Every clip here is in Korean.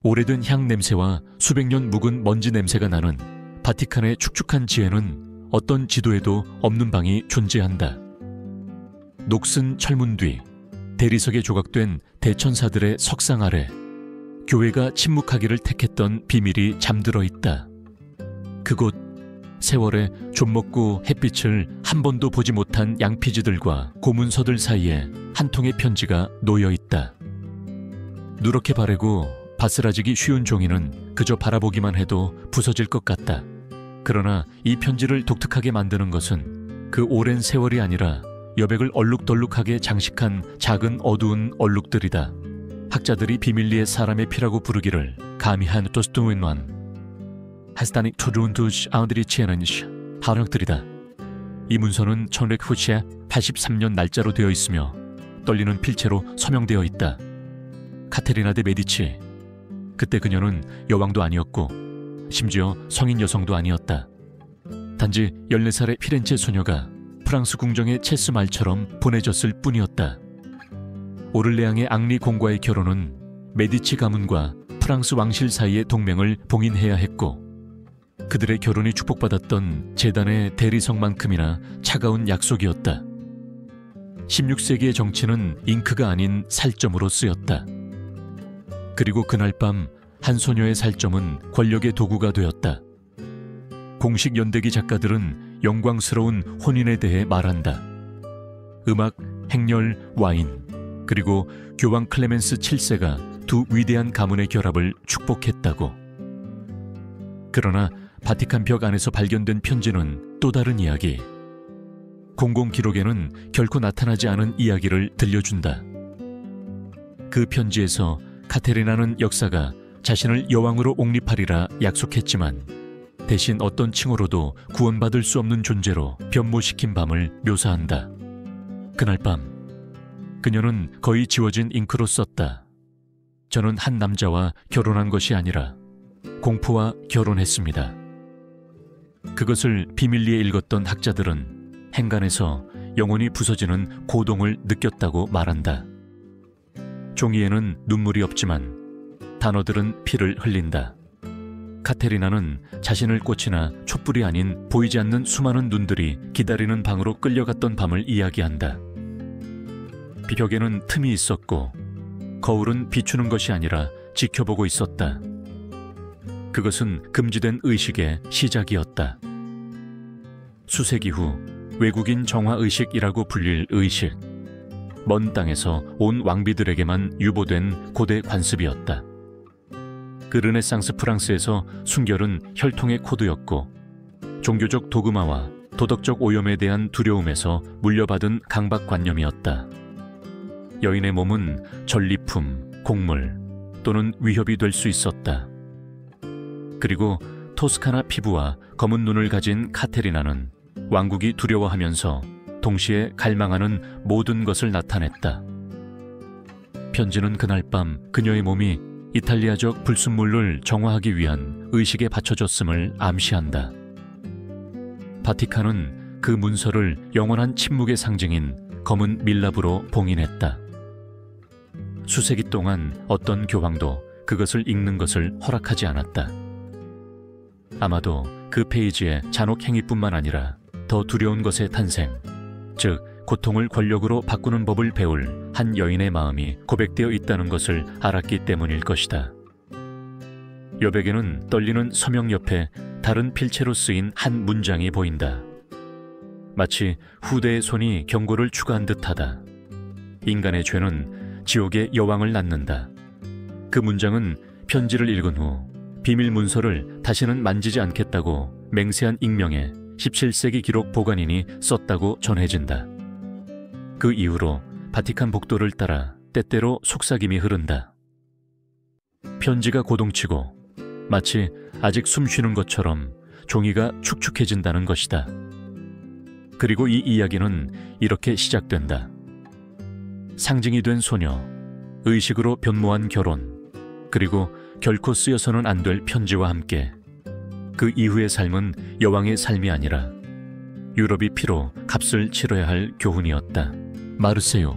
오래된 향 냄새와 수백 년 묵은 먼지 냄새가 나는 바티칸의 축축한 지혜는 어떤 지도에도 없는 방이 존재한다. 녹슨 철문 뒤 대리석에 조각된 대천사들의 석상 아래 교회가 침묵하기를 택했던 비밀이 잠들어 있다. 그곳 세월에 좀먹고 햇빛을 한 번도 보지 못한 양피지들과 고문서들 사이에 한 통의 편지가 놓여 있다. 누렇게 바래고 바스라지기 쉬운 종이는 그저 바라보기만 해도 부서질 것 같다. 그러나 이 편지를 독특하게 만드는 것은 그 오랜 세월이 아니라 여백을 얼룩덜룩하게 장식한 작은 어두운 얼룩들이다. 학자들이 비밀리에 사람의 피라고 부르기를 가미한 도스토윈완 하스타닉 토룬두시 아우드리치에는시 하력들이다. 이 문서는 천렉 후시에 83년 날짜로 되어 있으며 떨리는 필체로 서명되어 있다. 카테리나 데 메디치. 그때 그녀는 여왕도 아니었고 심지어 성인 여성도 아니었다. 단지 14살의 피렌체 소녀가 프랑스 궁정의 체스 말처럼 보내졌을 뿐이었다. 오를레앙의 앙리 공과의 결혼은 메디치 가문과 프랑스 왕실 사이의 동맹을 봉인해야 했고 그들의 결혼이 축복받았던 제단의 대리석만큼이나 차가운 약속이었다. 16세기의 정치는 잉크가 아닌 살점으로 쓰였다. 그리고 그날 밤 한 소녀의 살점은 권력의 도구가 되었다. 공식 연대기 작가들은 영광스러운 혼인에 대해 말한다. 음악, 행렬, 와인, 그리고 교황 클레멘스 7세가 두 위대한 가문의 결합을 축복했다고. 그러나 바티칸 벽 안에서 발견된 편지는 또 다른 이야기. 공공 기록에는 결코 나타나지 않은 이야기를 들려준다. 그 편지에서 카테리나는 역사가 자신을 여왕으로 옹립하리라 약속했지만 대신 어떤 칭호로도 구원받을 수 없는 존재로 변모시킨 밤을 묘사한다. 그날 밤 그녀는 거의 지워진 잉크로 썼다. 저는 한 남자와 결혼한 것이 아니라 공포와 결혼했습니다. 그것을 비밀리에 읽었던 학자들은 행간에서 영혼이 부서지는 고동을 느꼈다고 말한다. 종이에는 눈물이 없지만 단어들은 피를 흘린다. 카테리나는 자신을 꽃이나 촛불이 아닌 보이지 않는 수많은 눈들이 기다리는 방으로 끌려갔던 밤을 이야기한다. 벽에는 틈이 있었고 거울은 비추는 것이 아니라 지켜보고 있었다. 그것은 금지된 의식의 시작이었다. 수세기 후 외국인 정화의식이라고 불릴 의식. 먼 땅에서 온 왕비들에게만 유보된 고대 관습이었다. 그 르네상스 프랑스에서 순결은 혈통의 코드였고 종교적 도그마와 도덕적 오염에 대한 두려움에서 물려받은 강박관념이었다. 여인의 몸은 전리품, 곡물 또는 위협이 될 수 있었다. 그리고 토스카나 피부와 검은 눈을 가진 카테리나는 왕국이 두려워하면서 동시에 갈망하는 모든 것을 나타냈다. 편지는 그날 밤 그녀의 몸이 이탈리아적 불순물을 정화하기 위한 의식에 받쳐졌음을 암시한다. 바티칸은 그 문서를 영원한 침묵의 상징인 검은 밀랍으로 봉인했다. 수세기 동안 어떤 교황도 그것을 읽는 것을 허락하지 않았다. 아마도 그 페이지에 잔혹 행위뿐만 아니라 더 두려운 것의 탄생, 즉 고통을 권력으로 바꾸는 법을 배울 한 여인의 마음이 고백되어 있다는 것을 알았기 때문일 것이다. 여백에는 떨리는 서명 옆에 다른 필체로 쓰인 한 문장이 보인다. 마치 후대의 손이 경고를 추가한 듯하다. 인간의 죄는 지옥의 여왕을 낳는다. 그 문장은 편지를 읽은 후 비밀 문서를 다시는 만지지 않겠다고 맹세한 익명의 17세기 기록 보관인이 썼다고 전해진다. 그 이후로 바티칸 복도를 따라 때때로 속삭임이 흐른다. 편지가 고동치고 마치 아직 숨 쉬는 것처럼 종이가 축축해진다는 것이다. 그리고 이 이야기는 이렇게 시작된다. 상징이 된 소녀, 의식으로 변모한 결혼, 그리고 결코 쓰여서는 안 될 편지와 함께 그 이후의 삶은 여왕의 삶이 아니라 유럽이 피로 값을 치러야 할 교훈이었다. 마르세유,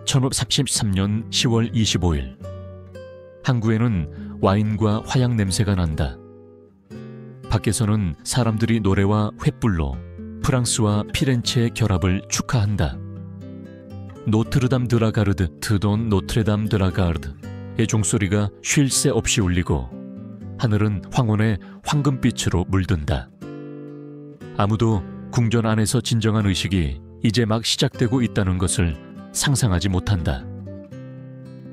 1533년 10월 25일. 항구에는 와인과 화약 냄새가 난다. 밖에서는 사람들이 노래와 횃불로 프랑스와 피렌체의 결합을 축하한다. 노트르담 드라가르드, 트돈 노트레담 드라가르드의 종소리가 쉴 새 없이 울리고 하늘은 황혼의 황금빛으로 물든다. 아무도 궁전 안에서 진정한 의식이 이제 막 시작되고 있다는 것을 상상하지 못한다.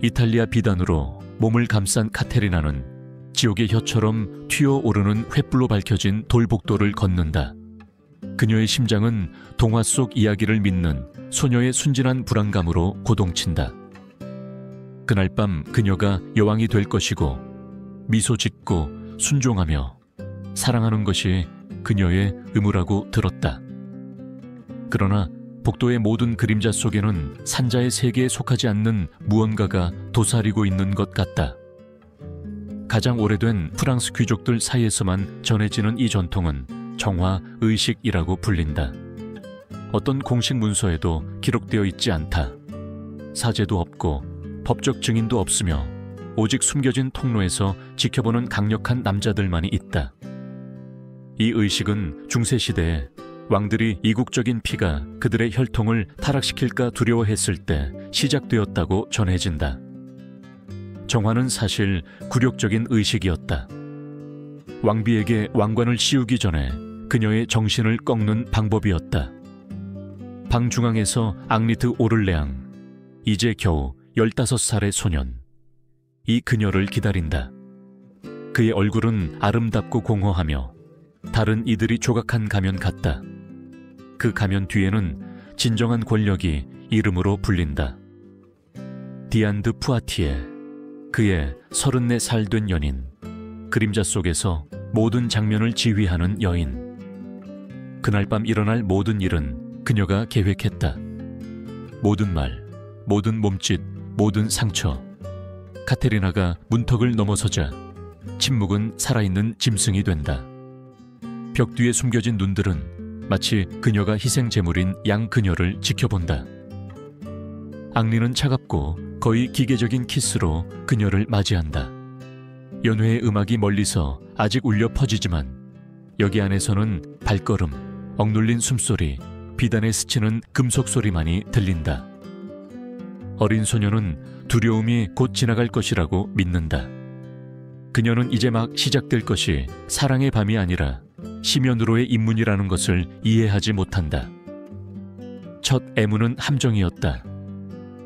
이탈리아 비단으로 몸을 감싼 카테리나는 지옥의 혀처럼 튀어오르는 횃불로 밝혀진 돌복도를 걷는다. 그녀의 심장은 동화 속 이야기를 믿는 소녀의 순진한 불안감으로 고동친다. 그날 밤 그녀가 여왕이 될 것이고 미소 짓고 순종하며 사랑하는 것이 그녀의 의무라고 들었다. 그러나 복도의 모든 그림자 속에는 산자의 세계에 속하지 않는 무언가가 도사리고 있는 것 같다. 가장 오래된 프랑스 귀족들 사이에서만 전해지는 이 전통은 정화 의식이라고 불린다. 어떤 공식 문서에도 기록되어 있지 않다. 사제도 없고 법적 증인도 없으며 오직 숨겨진 통로에서 지켜보는 강력한 남자들만이 있다. 이 의식은 중세시대에 왕들이 이국적인 피가 그들의 혈통을 타락시킬까 두려워했을 때 시작되었다고 전해진다. 정화는 사실 굴욕적인 의식이었다. 왕비에게 왕관을 씌우기 전에 그녀의 정신을 꺾는 방법이었다. 방 중앙에서 앙리트 오를레앙, 이제 겨우 15살의 소년. 이 그녀를 기다린다. 그의 얼굴은 아름답고 공허하며 다른 이들이 조각한 가면 같다. 그 가면 뒤에는 진정한 권력이 이름으로 불린다. 디안 드 푸아티에, 그의 34살 된 연인, 그림자 속에서 모든 장면을 지휘하는 여인. 그날 밤 일어날 모든 일은 그녀가 계획했다. 모든 말, 모든 몸짓, 모든 상처. 카테리나가 문턱을 넘어서자 침묵은 살아있는 짐승이 된다. 벽 뒤에 숨겨진 눈들은 마치 그녀가 희생 제물인 양 그녀를 지켜본다. 앙리는 차갑고 거의 기계적인 키스로 그녀를 맞이한다. 연회의 음악이 멀리서 아직 울려 퍼지지만 여기 안에서는 발걸음, 억눌린 숨소리, 비단에 스치는 금속 소리만이 들린다. 어린 소녀는 두려움이 곧 지나갈 것이라고 믿는다. 그녀는 이제 막 시작될 것이 사랑의 밤이 아니라 심연으로의 입문이라는 것을 이해하지 못한다. 첫 애무는 함정이었다.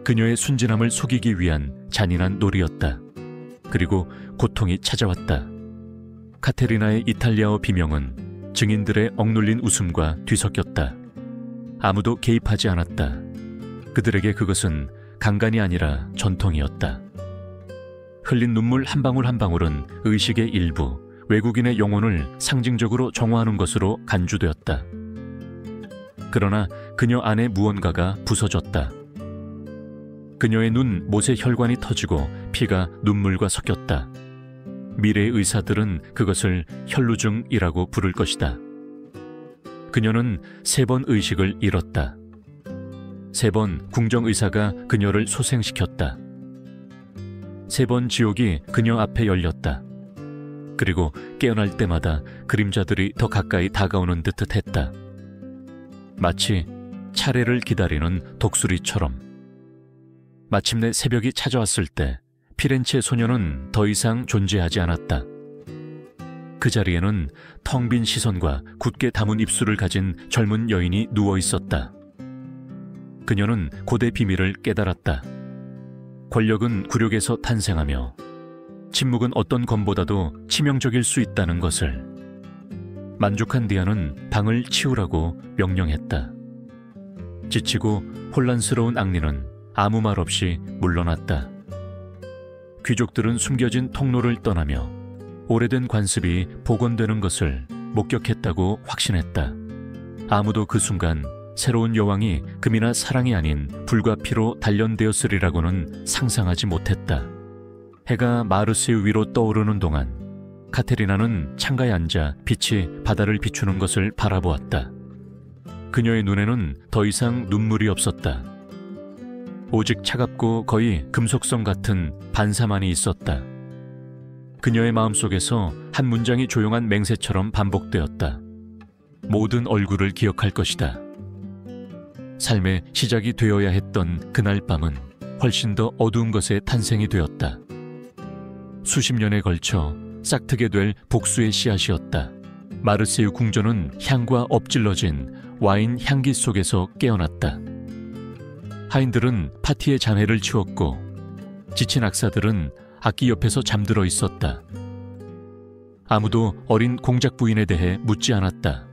그녀의 순진함을 속이기 위한 잔인한 놀이였다. 그리고 고통이 찾아왔다. 카테리나의 이탈리아어 비명은 증인들의 억눌린 웃음과 뒤섞였다. 아무도 개입하지 않았다. 그들에게 그것은 강간이 아니라 전통이었다. 흘린 눈물 한 방울 한 방울은 의식의 일부, 외국인의 영혼을 상징적으로 정화하는 것으로 간주되었다. 그러나 그녀 안에 무언가가 부서졌다. 그녀의 눈 못의 혈관이 터지고 피가 눈물과 섞였다. 미래의 의사들은 그것을 혈루증이라고 부를 것이다. 그녀는 3번 의식을 잃었다. 3번 궁정의사가 그녀를 소생시켰다. 3번 지옥이 그녀 앞에 열렸다. 그리고 깨어날 때마다 그림자들이 더 가까이 다가오는 듯 했다. 마치 차례를 기다리는 독수리처럼. 마침내 새벽이 찾아왔을 때 피렌체 소녀는 더 이상 존재하지 않았다. 그 자리에는 텅 빈 시선과 굳게 담은 입술을 가진 젊은 여인이 누워 있었다. 그녀는 고대 비밀을 깨달았다. 권력은 굴욕에서 탄생하며 침묵은 어떤 검보다도 치명적일 수 있다는 것을. 만족한 디아는 방을 치우라고 명령했다. 지치고 혼란스러운 앙리는 아무 말 없이 물러났다. 귀족들은 숨겨진 통로를 떠나며 오래된 관습이 복원되는 것을 목격했다고 확신했다. 아무도 그 순간 새로운 여왕이 금이나 사랑이 아닌 불과 피로 단련되었으리라고는 상상하지 못했다. 해가 마르세유 위로 떠오르는 동안 카테리나는 창가에 앉아 빛이 바다를 비추는 것을 바라보았다. 그녀의 눈에는 더 이상 눈물이 없었다. 오직 차갑고 거의 금속성 같은 반사만이 있었다. 그녀의 마음속에서 한 문장이 조용한 맹세처럼 반복되었다. 모든 얼굴을 기억할 것이다. 삶의 시작이 되어야 했던 그날 밤은 훨씬 더 어두운 것의 탄생이 되었다. 수십 년에 걸쳐 싹트게 될 복수의 씨앗이었다. 마르세유 궁전은 향과 엎질러진 와인 향기 속에서 깨어났다. 하인들은 파티의 잔해를 치웠고 지친 악사들은 악기 옆에서 잠들어 있었다. 아무도 어린 공작 부인에 대해 묻지 않았다.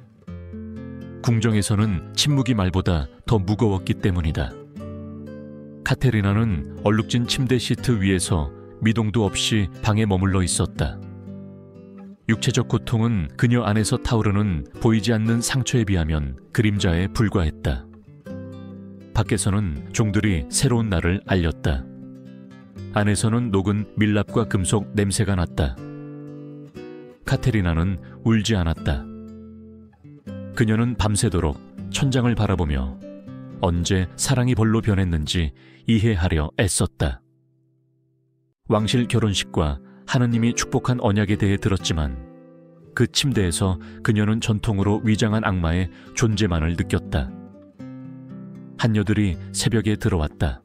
궁정에서는 침묵이 말보다 더 무거웠기 때문이다. 카테리나는 얼룩진 침대 시트 위에서 미동도 없이 방에 머물러 있었다. 육체적 고통은 그녀 안에서 타오르는 보이지 않는 상처에 비하면 그림자에 불과했다. 밖에서는 종들이 새로운 날을 알렸다. 안에서는 녹은 밀랍과 금속 냄새가 났다. 카테리나는 울지 않았다. 그녀는 밤새도록 천장을 바라보며 언제 사랑이 벌로 변했는지 이해하려 애썼다. 왕실 결혼식과 하느님이 축복한 언약에 대해 들었지만 그 침대에서 그녀는 전통으로 위장한 악마의 존재만을 느꼈다. 한여들이 새벽에 들어왔다.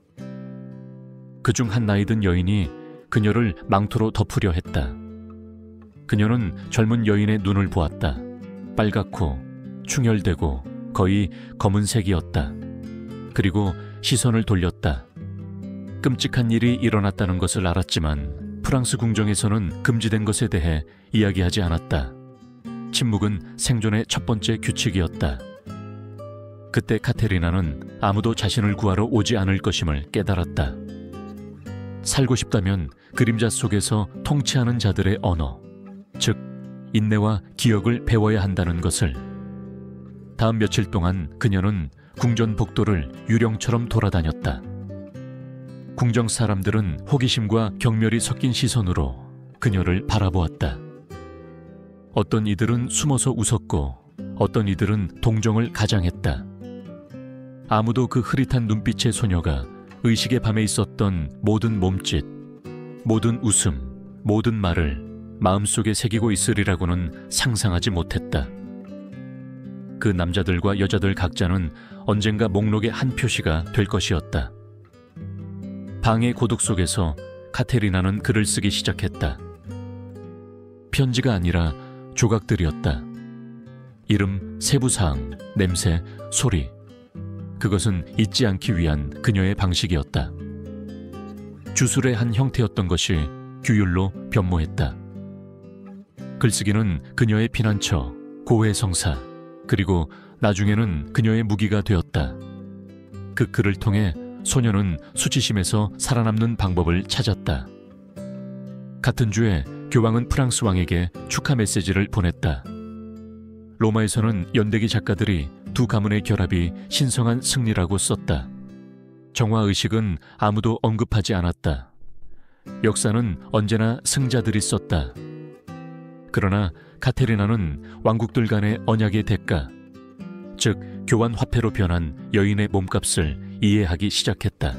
그중 한 나이든 여인이 그녀를 망토로 덮으려 했다. 그녀는 젊은 여인의 눈을 보았다. 빨갛고 충혈되고 거의 검은색이었다. 그리고 시선을 돌렸다. 끔찍한 일이 일어났다는 것을 알았지만 프랑스 궁정에서는 금지된 것에 대해 이야기하지 않았다. 침묵은 생존의 첫 번째 규칙이었다. 그때 카테리나는 아무도 자신을 구하러 오지 않을 것임을 깨달았다. 살고 싶다면 그림자 속에서 통치하는 자들의 언어, 즉 인내와 기억을 배워야 한다는 것을. 다음 며칠 동안 그녀는 궁전 복도를 유령처럼 돌아다녔다. 궁정 사람들은 호기심과 경멸이 섞인 시선으로 그녀를 바라보았다. 어떤 이들은 숨어서 웃었고 어떤 이들은 동정을 가장했다. 아무도 그 흐릿한 눈빛의 소녀가 의식의 밤에 있었던 모든 몸짓, 모든 웃음, 모든 말을 마음속에 새기고 있으리라고는 상상하지 못했다. 그 남자들과 여자들 각자는 언젠가 목록의 한 표시가 될 것이었다. 방의 고독 속에서 카테리나는 글을 쓰기 시작했다. 편지가 아니라 조각들이었다. 이름, 세부사항, 냄새, 소리. 그것은 잊지 않기 위한 그녀의 방식이었다. 주술의 한 형태였던 것이 규율로 변모했다. 글쓰기는 그녀의 피난처, 고해성사, 그리고 나중에는 그녀의 무기가 되었다. 그 글을 통해 소녀는 수치심에서 살아남는 방법을 찾았다. 같은 주에 교황은 프랑스 왕에게 축하 메시지를 보냈다. 로마에서는 연대기 작가들이 두 가문의 결합이 신성한 승리라고 썼다. 정화의식은 아무도 언급하지 않았다. 역사는 언제나 승자들이 썼다. 그러나 카테리나는 왕국들 간의 언약의 대가, 즉 교환 화폐로 변한 여인의 몸값을 이해하기 시작했다.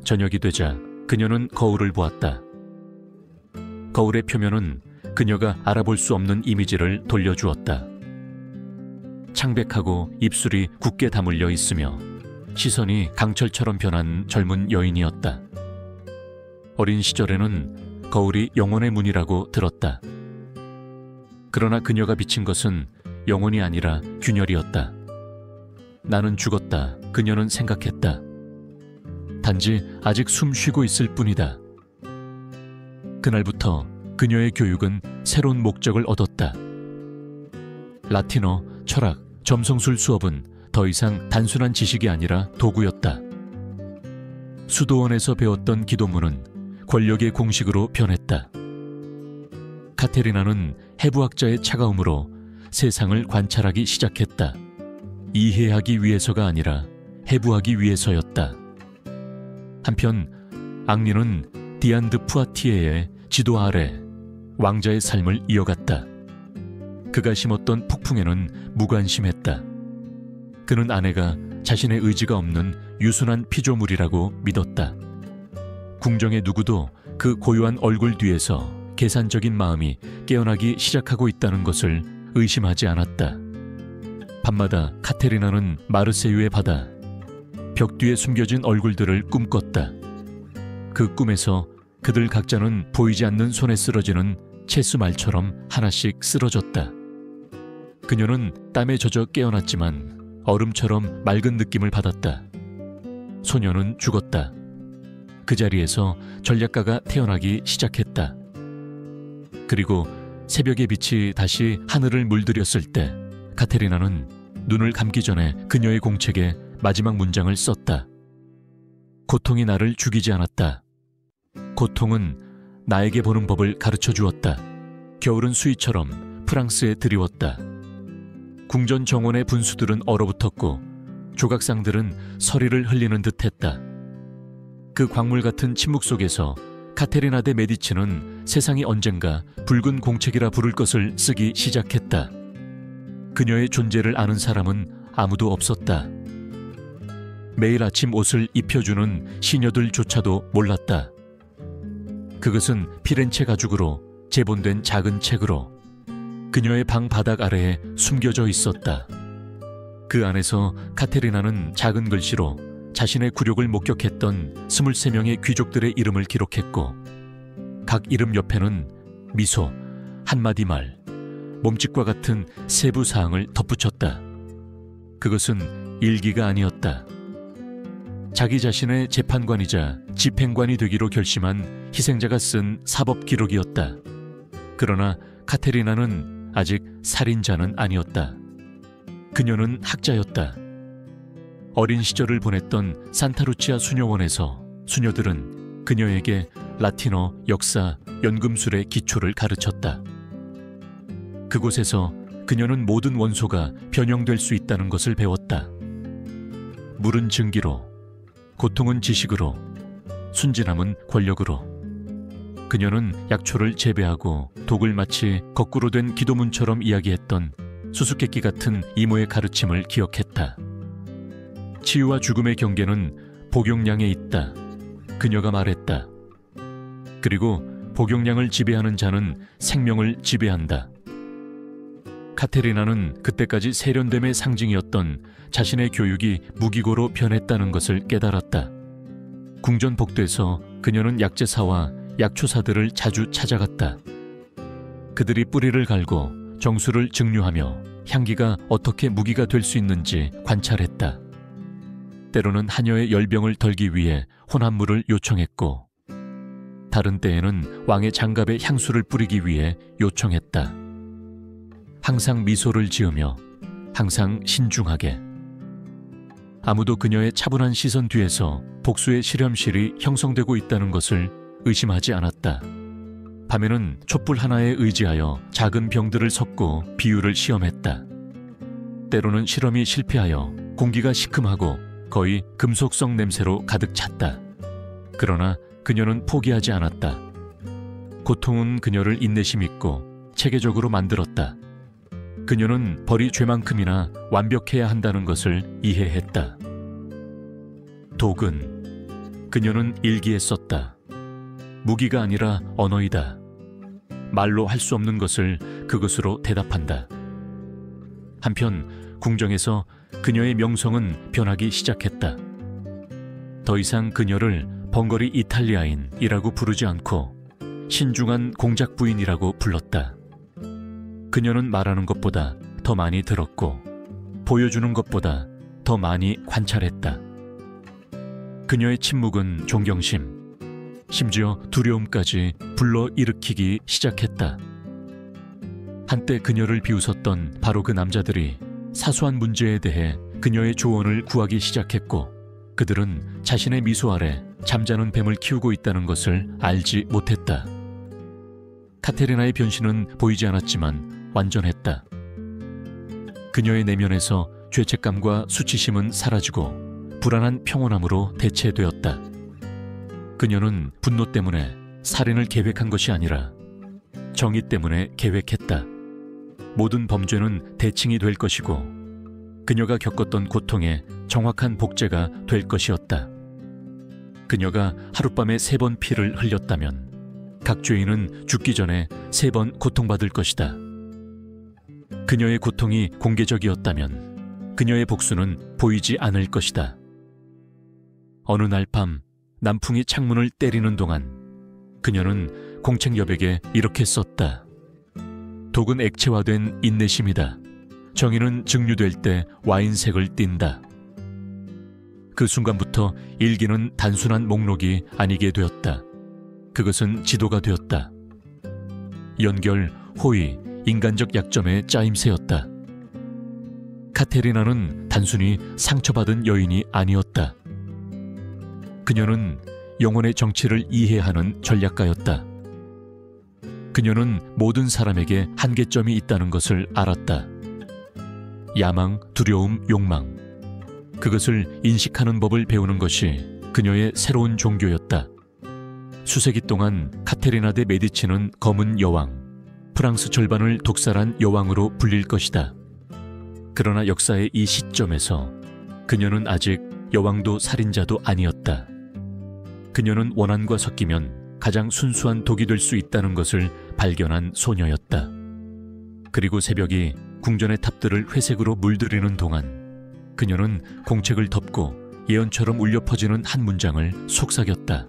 저녁이 되자 그녀는 거울을 보았다. 거울의 표면은 그녀가 알아볼 수 없는 이미지를 돌려주었다. 창백하고 입술이 굳게 다물려 있으며 시선이 강철처럼 변한 젊은 여인이었다. 어린 시절에는 거울이 영혼의 문이라고 들었다. 그러나 그녀가 비친 것은 영혼이 아니라 균열이었다. 나는 죽었다. 그녀는 생각했다. 단지 아직 숨 쉬고 있을 뿐이다. 그날부터 그녀의 교육은 새로운 목적을 얻었다. 라틴어, 철학, 점성술 수업은 더 이상 단순한 지식이 아니라 도구였다. 수도원에서 배웠던 기도문은 권력의 공식으로 변했다. 카테리나는 해부학자의 차가움으로 세상을 관찰하기 시작했다. 이해하기 위해서가 아니라 해부하기 위해서였다. 한편 앙리는 디안 드 푸아티에의 지도 아래 왕자의 삶을 이어갔다. 그가 심었던 폭풍에는 무관심했다. 그는 아내가 자신의 의지가 없는 유순한 피조물이라고 믿었다. 궁정의 누구도 그 고요한 얼굴 뒤에서 계산적인 마음이 깨어나기 시작하고 있다는 것을 의심하지 않았다. 밤마다 카테리나는 마르세유의 바다, 벽 뒤에 숨겨진 얼굴들을 꿈꿨다. 그 꿈에서 그들 각자는 보이지 않는 손에 쓰러지는 채수말처럼 하나씩 쓰러졌다. 그녀는 땀에 젖어 깨어났지만 얼음처럼 맑은 느낌을 받았다. 소녀는 죽었다. 그 자리에서 전략가가 태어나기 시작했다. 그리고 새벽의 빛이 다시 하늘을 물들였을 때 카테리나는 눈을 감기 전에 그녀의 공책에 마지막 문장을 썼다. 고통이 나를 죽이지 않았다. 고통은 나에게 보는 법을 가르쳐 주었다. 겨울은 수위처럼 프랑스에 드리웠다. 궁전 정원의 분수들은 얼어붙었고 조각상들은 서리를 흘리는 듯했다. 그 광물 같은 침묵 속에서 카테리나 데 메디치는 세상이 언젠가 붉은 공책이라 부를 것을 쓰기 시작했다. 그녀의 존재를 아는 사람은 아무도 없었다. 매일 아침 옷을 입혀주는 시녀들조차도 몰랐다. 그것은 피렌체 가죽으로 제본된 작은 책으로 그녀의 방 바닥 아래에 숨겨져 있었다. 그 안에서 카테리나는 작은 글씨로 자신의 굴욕을 목격했던 23명의 귀족들의 이름을 기록했고 각 이름 옆에는 미소, 한마디 말, 몸짓과 같은 세부 사항을 덧붙였다. 그것은 일기가 아니었다. 자기 자신의 재판관이자 집행관이 되기로 결심한 희생자가 쓴 사법 기록이었다. 그러나 카테리나는 아직 살인자는 아니었다. 그녀는 학자였다. 어린 시절을 보냈던 산타루치아 수녀원에서 수녀들은 그녀에게 라틴어, 역사, 연금술의 기초를 가르쳤다. 그곳에서 그녀는 모든 원소가 변형될 수 있다는 것을 배웠다. 물은 증기로, 고통은 지식으로, 순진함은 권력으로. 그녀는 약초를 재배하고 독을 마치 거꾸로 된 기도문처럼 이야기했던 수수께끼 같은 이모의 가르침을 기억했다. 치유와 죽음의 경계는 복용량에 있다. 그녀가 말했다. 그리고 복용량을 지배하는 자는 생명을 지배한다. 카테리나는 그때까지 세련됨의 상징이었던 자신의 교육이 무기고로 변했다는 것을 깨달았다. 궁전 복도에서 그녀는 약재사와 약초사들을 자주 찾아갔다. 그들이 뿌리를 갈고 정수를 증류하며 향기가 어떻게 무기가 될 수 있는지 관찰했다. 때로는 하녀의 열병을 덜기 위해 혼합물을 요청했고 다른 때에는 왕의 장갑에 향수를 뿌리기 위해 요청했다. 항상 미소를 지으며 항상 신중하게. 아무도 그녀의 차분한 시선 뒤에서 복수의 실험실이 형성되고 있다는 것을 의심하지 않았다. 밤에는 촛불 하나에 의지하여 작은 병들을 섞고 비율을 시험했다. 때로는 실험이 실패하여 공기가 시큼하고 거의 금속성 냄새로 가득 찼다. 그러나 그녀는 포기하지 않았다. 고통은 그녀를 인내심 있고 체계적으로 만들었다. 그녀는 벌이 죄만큼이나 완벽해야 한다는 것을 이해했다. 독은 그녀는 일기에 썼다. 무기가 아니라 언어이다. 말로 할 수 없는 것을 그것으로 대답한다. 한편 궁정에서 그녀의 명성은 변하기 시작했다. 더 이상 그녀를 벙거리 이탈리아인이라고 부르지 않고 신중한 공작 부인이라고 불렀다. 그녀는 말하는 것보다 더 많이 들었고 보여주는 것보다 더 많이 관찰했다. 그녀의 침묵은 존경심, 심지어 두려움까지 불러일으키기 시작했다. 한때 그녀를 비웃었던 바로 그 남자들이 사소한 문제에 대해 그녀의 조언을 구하기 시작했고 그들은 자신의 미소 아래 잠자는 뱀을 키우고 있다는 것을 알지 못했다. 카테리나의 변신은 보이지 않았지만 완전했다. 그녀의 내면에서 죄책감과 수치심은 사라지고 불안한 평온함으로 대체되었다. 그녀는 분노 때문에 살인을 계획한 것이 아니라 정의 때문에 계획했다. 모든 범죄는 대칭이 될 것이고 그녀가 겪었던 고통에 정확한 복제가 될 것이었다. 그녀가 하룻밤에 3번 피를 흘렸다면 각 죄인은 죽기 전에 3번 고통받을 것이다. 그녀의 고통이 공개적이었다면 그녀의 복수는 보이지 않을 것이다. 어느 날 밤 남풍이 창문을 때리는 동안 그녀는 공책 여백에 이렇게 썼다. 독은 액체화된 인내심이다. 정의는 증류될 때 와인색을 띈다. 그 순간부터 일기는 단순한 목록이 아니게 되었다. 그것은 지도가 되었다. 연결, 호의, 인간적 약점의 짜임새였다. 카테리나는 단순히 상처받은 여인이 아니었다. 그녀는 영혼의 정치를 이해하는 전략가였다. 그녀는 모든 사람에게 한계점이 있다는 것을 알았다. 야망, 두려움, 욕망. 그것을 인식하는 법을 배우는 것이 그녀의 새로운 종교였다. 수세기 동안 카테리나 데 메디치는 검은 여왕, 프랑스 절반을 독살한 여왕으로 불릴 것이다. 그러나 역사의 이 시점에서 그녀는 아직 여왕도 살인자도 아니었다. 그녀는 원한과 섞이면 가장 순수한 독이 될 수 있다는 것을 발견한 소녀였다. 그리고 새벽이 궁전의 탑들을 회색으로 물들이는 동안 그녀는 공책을 덮고 예언처럼 울려 퍼지는 한 문장을 속삭였다.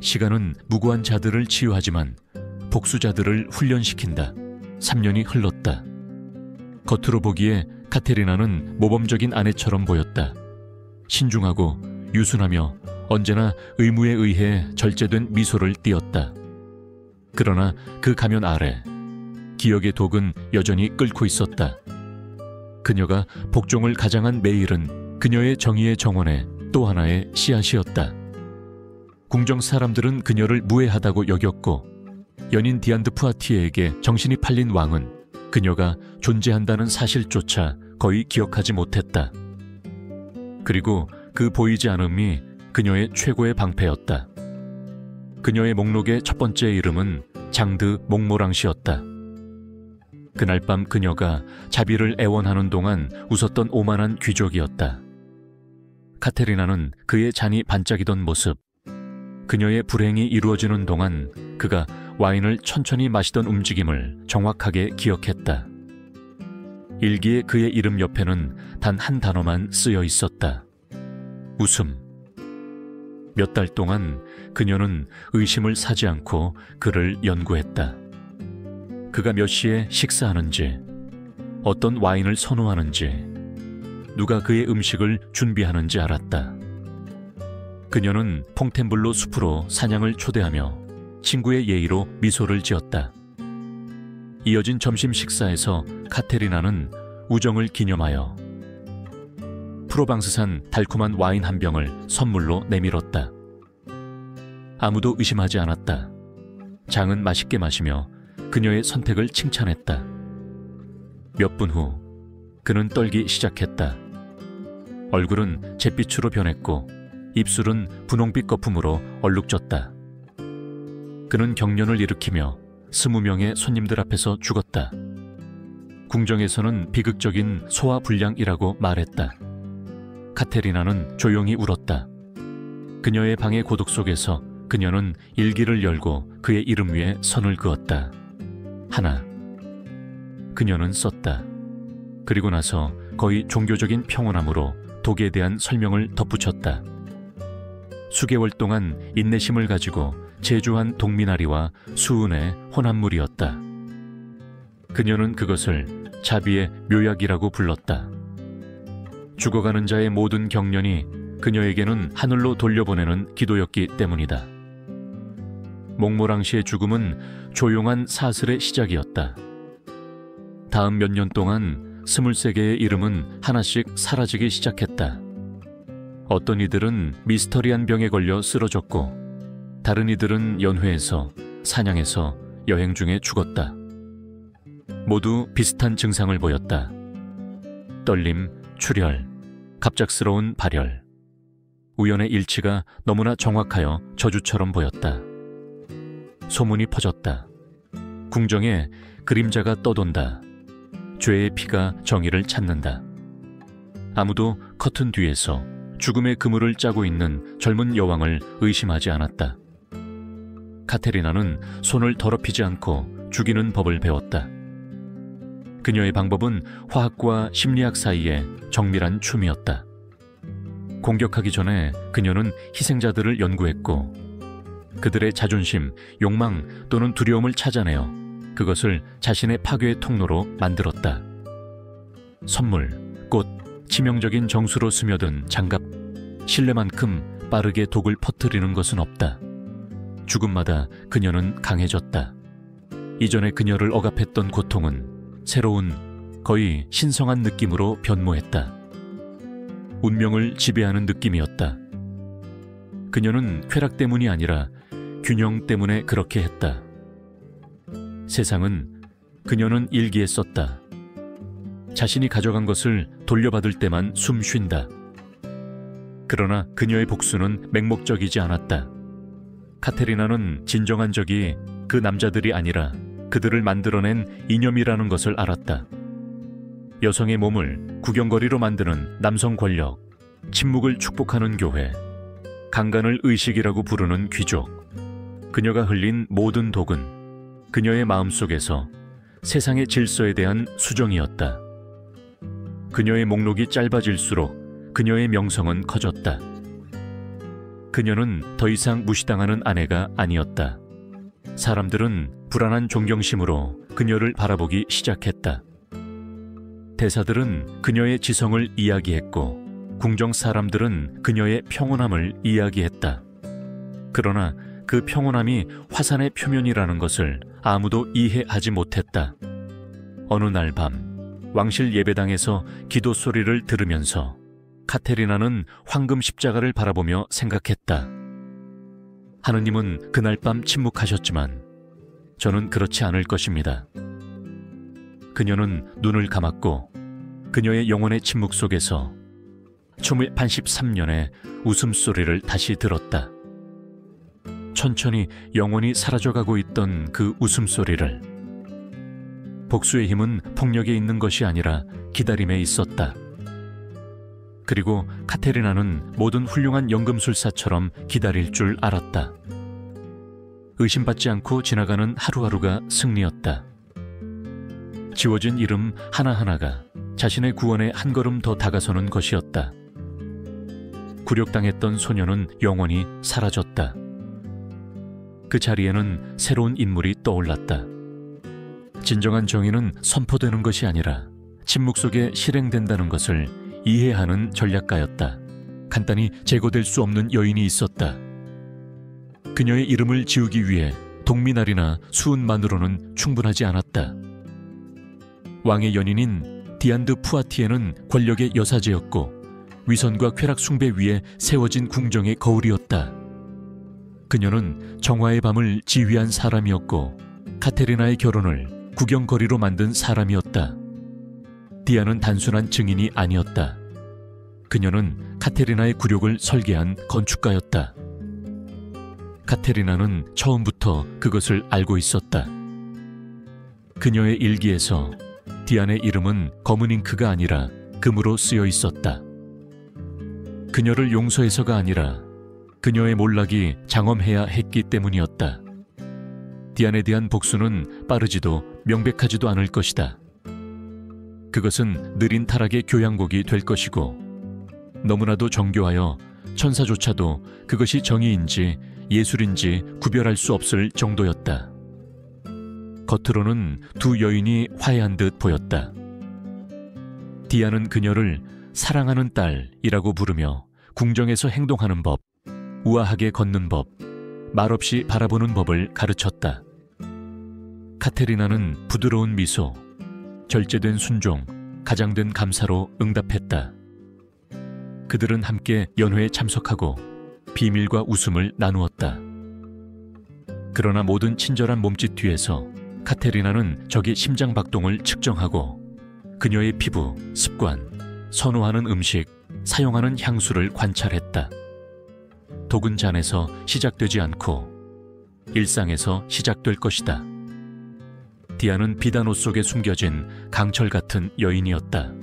시간은 무고한 자들을 치유하지만 복수자들을 훈련시킨다. 3년이 흘렀다. 겉으로 보기에 카테리나는 모범적인 아내처럼 보였다. 신중하고 유순하며 언제나 의무에 의해 절제된 미소를 띄었다. 그러나 그 가면 아래 기억의 독은 여전히 끓고 있었다. 그녀가 복종을 가장한 매일은 그녀의 정의의 정원에 또 하나의 씨앗이었다. 궁정 사람들은 그녀를 무해하다고 여겼고 연인 디안드 푸아티에게 정신이 팔린 왕은 그녀가 존재한다는 사실조차 거의 기억하지 못했다. 그리고 그 보이지 않음이 그녀의 최고의 방패였다. 그녀의 목록의 첫 번째 이름은 장드 몽모랑시였다. 그날 밤 그녀가 자비를 애원하는 동안 웃었던 오만한 귀족이었다. 카테리나는 그의 잔이 반짝이던 모습, 그녀의 불행이 이루어지는 동안 그가 와인을 천천히 마시던 움직임을 정확하게 기억했다. 일기에 그의 이름 옆에는 단 한 단어만 쓰여 있었다. 웃음. 몇 달 동안 그녀는 의심을 사지 않고 그를 연구했다. 그가 몇 시에 식사하는지, 어떤 와인을 선호하는지, 누가 그의 음식을 준비하는지 알았다. 그녀는 퐁텐블로 숲으로 사냥을 초대하며 친구의 예의로 미소를 지었다. 이어진 점심 식사에서 카테리나는 우정을 기념하여 프로방스산 달콤한 와인 한 병을 선물로 내밀었다. 아무도 의심하지 않았다. 장은 맛있게 마시며 그녀의 선택을 칭찬했다. 몇 분 후 그는 떨기 시작했다. 얼굴은 잿빛으로 변했고 입술은 분홍빛 거품으로 얼룩졌다. 그는 경련을 일으키며 20명의 손님들 앞에서 죽었다. 궁정에서는 비극적인 소화불량이라고 말했다. 카테리나는 조용히 울었다. 그녀의 방의 고독 속에서 그녀는 일기를 열고 그의 이름 위에 선을 그었다. 하나. 그녀는 썼다. 그리고 나서 거의 종교적인 평온함으로 독에 대한 설명을 덧붙였다. 수개월 동안 인내심을 가지고 제주한 동미나리와 수은의 혼합물이었다. 그녀는 그것을 자비의 묘약이라고 불렀다. 죽어가는 자의 모든 경련이 그녀에게는 하늘로 돌려보내는 기도였기 때문이다. 몽모랑시의 죽음은 조용한 사슬의 시작이었다. 다음 몇 년 동안 23개의 이름은 하나씩 사라지기 시작했다. 어떤 이들은 미스터리한 병에 걸려 쓰러졌고 다른 이들은 연회에서, 사냥에서, 여행 중에 죽었다. 모두 비슷한 증상을 보였다. 떨림, 출혈, 갑작스러운 발열. 우연의 일치가 너무나 정확하여 저주처럼 보였다. 소문이 퍼졌다. 궁정에 그림자가 떠돈다. 죄의 피가 정의를 찾는다. 아무도 커튼 뒤에서 죽음의 그물을 짜고 있는 젊은 여왕을 의심하지 않았다. 카테리나는 손을 더럽히지 않고 죽이는 법을 배웠다. 그녀의 방법은 화학과 심리학 사이의 정밀한 춤이었다. 공격하기 전에 그녀는 희생자들을 연구했고 그들의 자존심, 욕망 또는 두려움을 찾아내어 그것을 자신의 파괴의 통로로 만들었다. 선물, 꽃, 치명적인 정수로 스며든 장갑, 신뢰만큼 빠르게 독을 퍼뜨리는 것은 없다. 죽음마다 그녀는 강해졌다. 이전에 그녀를 억압했던 고통은 새로운, 거의 신성한 느낌으로 변모했다. 운명을 지배하는 느낌이었다. 그녀는 쾌락 때문이 아니라 균형 때문에 그렇게 했다. 세상은 그녀는 일기에 썼다. 자신이 가져간 것을 돌려받을 때만 숨 쉰다. 그러나 그녀의 복수는 맹목적이지 않았다. 카테리나는 진정한 적이 그 남자들이 아니라 그들을 만들어낸 이념이라는 것을 알았다. 여성의 몸을 구경거리로 만드는 남성 권력, 침묵을 축복하는 교회, 강간을 의식이라고 부르는 귀족, 그녀가 흘린 모든 독은 그녀의 마음속에서 세상의 질서에 대한 수정이었다. 그녀의 목록이 짧아질수록 그녀의 명성은 커졌다. 그녀는 더 이상 무시당하는 아내가 아니었다. 사람들은 불안한 존경심으로 그녀를 바라보기 시작했다. 대사들은 그녀의 지성을 이야기했고 궁정 사람들은 그녀의 평온함을 이야기했다. 그러나 그 평온함이 화산의 표면이라는 것을 아무도 이해하지 못했다. 어느 날 밤 왕실 예배당에서 기도 소리를 들으면서 카테리나는 황금 십자가를 바라보며 생각했다. 하느님은 그날 밤 침묵하셨지만 저는 그렇지 않을 것입니다. 그녀는 눈을 감았고 그녀의 영혼의 침묵 속에서 1983년의 웃음소리를 다시 들었다. 천천히 영원히 사라져가고 있던 그 웃음소리를. 복수의 힘은 폭력에 있는 것이 아니라 기다림에 있었다. 그리고 카테리나는 모든 훌륭한 연금술사처럼 기다릴 줄 알았다. 의심받지 않고 지나가는 하루하루가 승리였다. 지워진 이름 하나하나가 자신의 구원에 한 걸음 더 다가서는 것이었다. 굴욕당했던 소녀는 영원히 사라졌다. 그 자리에는 새로운 인물이 떠올랐다. 진정한 정의는 선포되는 것이 아니라 침묵 속에 실행된다는 것을 이해하는 전략가였다. 간단히 제거될 수 없는 여인이 있었다. 그녀의 이름을 지우기 위해 동미날이나 수은만으로는 충분하지 않았다. 왕의 연인인 디안드 푸아티에는 권력의 여사제였고 위선과 쾌락 숭배 위에 세워진 궁정의 거울이었다. 그녀는 정화의 밤을 지휘한 사람이었고 카테리나의 결혼을 구경거리로 만든 사람이었다. 디아는 단순한 증인이 아니었다. 그녀는 카테리나의 굴욕을 설계한 건축가였다. 카테리나는 처음부터 그것을 알고 있었다. 그녀의 일기에서 디안의 이름은 검은 잉크가 아니라 금으로 쓰여 있었다. 그녀를 용서해서가 아니라 그녀의 몰락이 장엄해야 했기 때문이었다. 디안에 대한 복수는 빠르지도 명백하지도 않을 것이다. 그것은 느린 타락의 교양곡이 될 것이고 너무나도 정교하여 천사조차도 그것이 정의인지 예술인지 구별할 수 없을 정도였다. 겉으로는 두 여인이 화해한 듯 보였다. 디아는 그녀를 사랑하는 딸이라고 부르며 궁정에서 행동하는 법, 우아하게 걷는 법, 말없이 바라보는 법을 가르쳤다. 카테리나는 부드러운 미소, 절제된 순종, 가장된 감사로 응답했다. 그들은 함께 연회에 참석하고 비밀과 웃음을 나누었다. 그러나 모든 친절한 몸짓 뒤에서 카테리나는 적의 심장 박동을 측정하고 그녀의 피부, 습관, 선호하는 음식, 사용하는 향수를 관찰했다. 독은 잔에서 시작되지 않고 일상에서 시작될 것이다. 디아는 비단 옷 속에 숨겨진 강철 같은 여인이었다.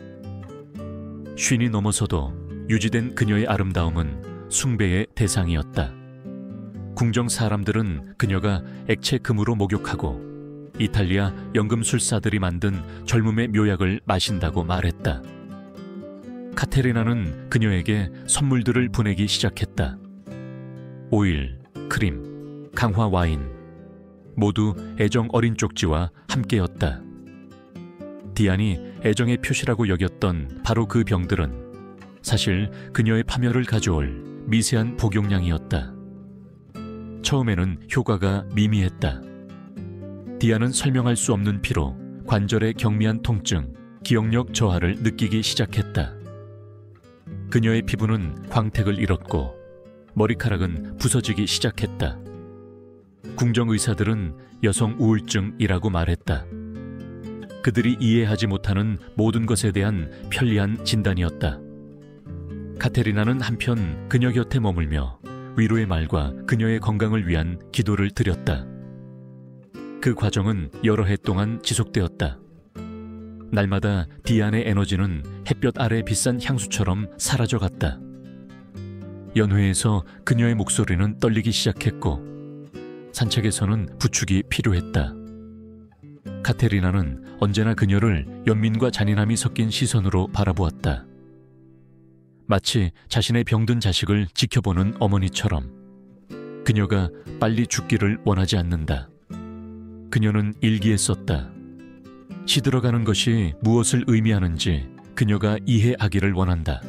쉰이 넘어서도 유지된 그녀의 아름다움은 숭배의 대상이었다. 궁정 사람들은 그녀가 액체 금으로 목욕하고 이탈리아 연금술사들이 만든 젊음의 묘약을 마신다고 말했다. 카테리나는 그녀에게 선물들을 보내기 시작했다. 오일, 크림, 강화 와인, 모두 애정 어린 쪽지와 함께였다. 디안이 애정의 표시라고 여겼던 바로 그 병들은 사실 그녀의 파멸을 가져올 미세한 복용량이었다. 처음에는 효과가 미미했다. 디안은 설명할 수 없는 피로, 관절의 경미한 통증, 기억력 저하를 느끼기 시작했다. 그녀의 피부는 광택을 잃었고 머리카락은 부서지기 시작했다. 궁정 의사들은 여성 우울증이라고 말했다. 그들이 이해하지 못하는 모든 것에 대한 편리한 진단이었다. 카테리나는 한편 그녀 곁에 머물며 위로의 말과 그녀의 건강을 위한 기도를 드렸다. 그 과정은 여러 해 동안 지속되었다. 날마다 디안의 에너지는 햇볕 아래 비싼 향수처럼 사라져갔다. 연회에서 그녀의 목소리는 떨리기 시작했고 산책에서는 부축이 필요했다. 카테리나는 언제나 그녀를 연민과 잔인함이 섞인 시선으로 바라보았다. 마치 자신의 병든 자식을 지켜보는 어머니처럼. 그녀가 빨리 죽기를 원하지 않는다. 그녀는 일기에 썼다. 시들어가는 것이 무엇을 의미하는지 그녀가 이해하기를 원한다.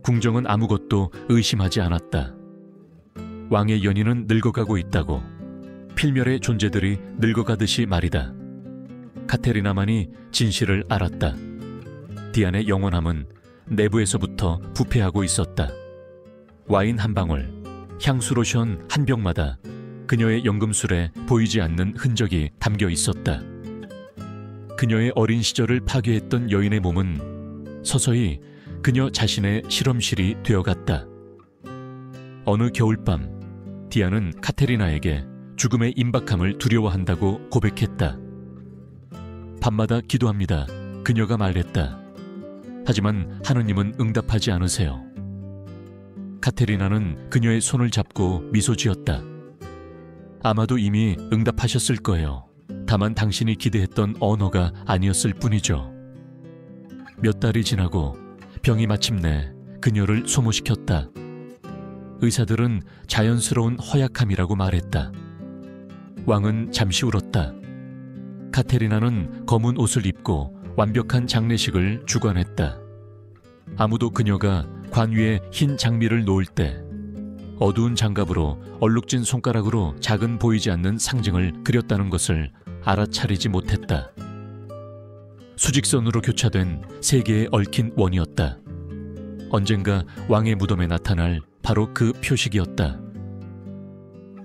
궁정은 아무것도 의심하지 않았다. 왕의 연인은 늙어가고 있다고, 필멸의 존재들이 늙어가듯이 말이다. 카테리나만이 진실을 알았다. 디안의 영원함은 내부에서부터 부패하고 있었다. 와인 한 방울, 향수 로션 한 병마다 그녀의 연금술에 보이지 않는 흔적이 담겨 있었다. 그녀의 어린 시절을 파괴했던 여인의 몸은 서서히 그녀 자신의 실험실이 되어갔다. 어느 겨울밤, 디안은 카테리나에게 죽음의 임박함을 두려워한다고 고백했다. 밤마다 기도합니다. 그녀가 말했다. 하지만 하느님은 응답하지 않으세요. 카테리나는 그녀의 손을 잡고 미소 지었다. 아마도 이미 응답하셨을 거예요. 다만 당신이 기대했던 언어가 아니었을 뿐이죠. 몇 달이 지나고 병이 마침내 그녀를 소모시켰다. 의사들은 자연스러운 허약함이라고 말했다. 왕은 잠시 울었다. 카테리나는 검은 옷을 입고 완벽한 장례식을 주관했다. 아무도 그녀가 관 위에 흰 장미를 놓을 때 어두운 장갑으로 얼룩진 손가락으로 작은 보이지 않는 상징을 그렸다는 것을 알아차리지 못했다. 수직선으로 교차된 세 개의 얽힌 원이었다. 언젠가 왕의 무덤에 나타날 바로 그 표식이었다.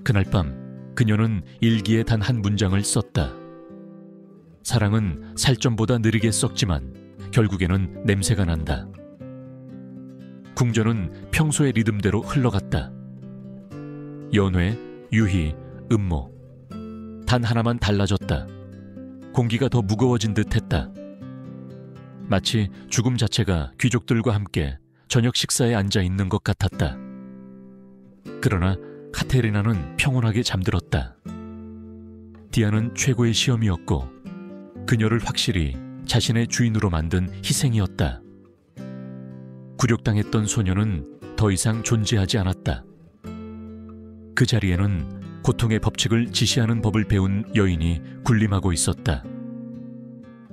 그날 밤 그녀는 일기에 단 한 문장을 썼다. 사랑은 살점보다 느리게 썩지만 결국에는 냄새가 난다. 궁전은 평소의 리듬대로 흘러갔다. 연회, 유희, 음모. 단 하나만 달라졌다. 공기가 더 무거워진 듯했다. 마치 죽음 자체가 귀족들과 함께 저녁 식사에 앉아 있는 것 같았다. 그러나 카테리나는 평온하게 잠들었다. 디아는 최고의 시험이었고 그녀를 확실히 자신의 주인으로 만든 희생이었다. 굴욕당했던 소녀는 더 이상 존재하지 않았다. 그 자리에는 고통의 법칙을 지시하는 법을 배운 여인이 군림하고 있었다.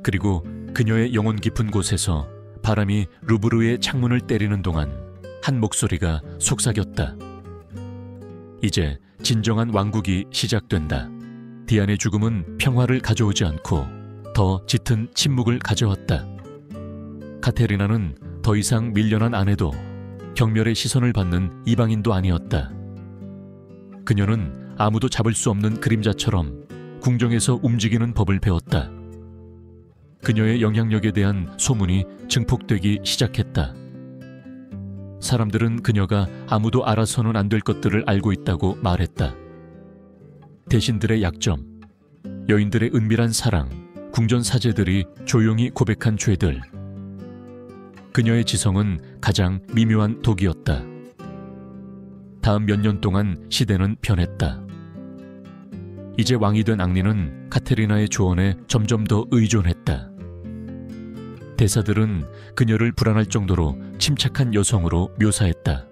그리고 그녀의 영혼 깊은 곳에서 바람이 루브르의 창문을 때리는 동안 한 목소리가 속삭였다. 이제 진정한 왕국이 시작된다. 디안의 죽음은 평화를 가져오지 않고 더 짙은 침묵을 가져왔다. 카테리나는 더 이상 밀려난 아내도 경멸의 시선을 받는 이방인도 아니었다. 그녀는 아무도 잡을 수 없는 그림자처럼 궁정에서 움직이는 법을 배웠다. 그녀의 영향력에 대한 소문이 증폭되기 시작했다. 사람들은 그녀가 아무도 알아서는 안 될 것들을 알고 있다고 말했다. 대신들의 약점, 여인들의 은밀한 사랑, 궁전 사제들이 조용히 고백한 죄들. 그녀의 지성은 가장 미묘한 독이었다. 다음 몇 년 동안 시대는 변했다. 이제 왕이 된 앙리는 카테리나의 조언에 점점 더 의존했다. 대사들은 그녀를 불안할 정도로 침착한 여성으로 묘사했다.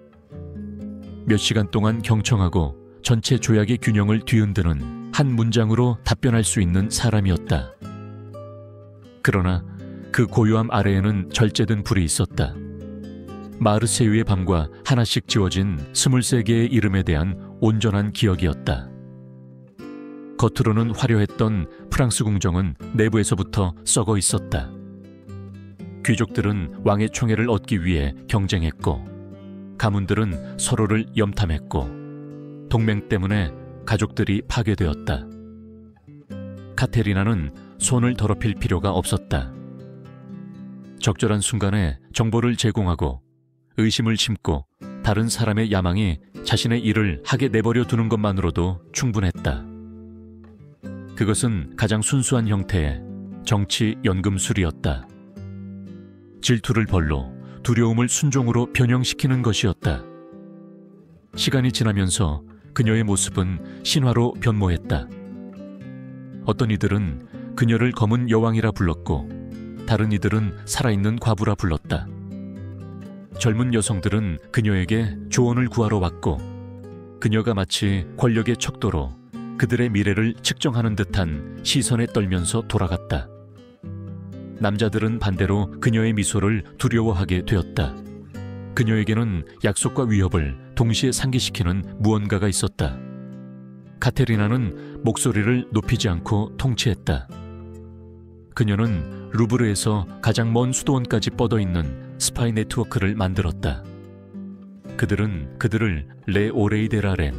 몇 시간 동안 경청하고 전체 조약의 균형을 뒤흔드는 한 문장으로 답변할 수 있는 사람이었다. 그러나 그 고요함 아래에는 절제된 불이 있었다. 마르세유의 밤과 하나씩 지워진 23개의 이름에 대한 온전한 기억이었다. 겉으로는 화려했던 프랑스 궁정은 내부에서부터 썩어 있었다. 귀족들은 왕의 총애를 얻기 위해 경쟁했고, 가문들은 서로를 염탐했고, 동맹 때문에 가족들이 파괴되었다. 카테리나는 손을 더럽힐 필요가 없었다. 적절한 순간에 정보를 제공하고 의심을 심고 다른 사람의 야망이 자신의 일을 하게 내버려 두는 것만으로도 충분했다. 그것은 가장 순수한 형태의 정치 연금술이었다. 질투를 벌로 두려움을 순종으로 변형시키는 것이었다. 시간이 지나면서 그녀의 모습은 신화로 변모했다. 어떤 이들은 그녀를 검은 여왕이라 불렀고, 다른 이들은 살아있는 과부라 불렀다. 젊은 여성들은 그녀에게 조언을 구하러 왔고, 그녀가 마치 권력의 척도로 그들의 미래를 측정하는 듯한 시선에 떨면서 돌아갔다. 남자들은 반대로 그녀의 미소를 두려워하게 되었다. 그녀에게는 약속과 위협을 동시에 상기시키는 무언가가 있었다. 카테리나는 목소리를 높이지 않고 통치했다. 그녀는 루브르에서 가장 먼 수도원까지 뻗어있는 스파이 네트워크를 만들었다. 그들은 그들을 레 오레이데라렌,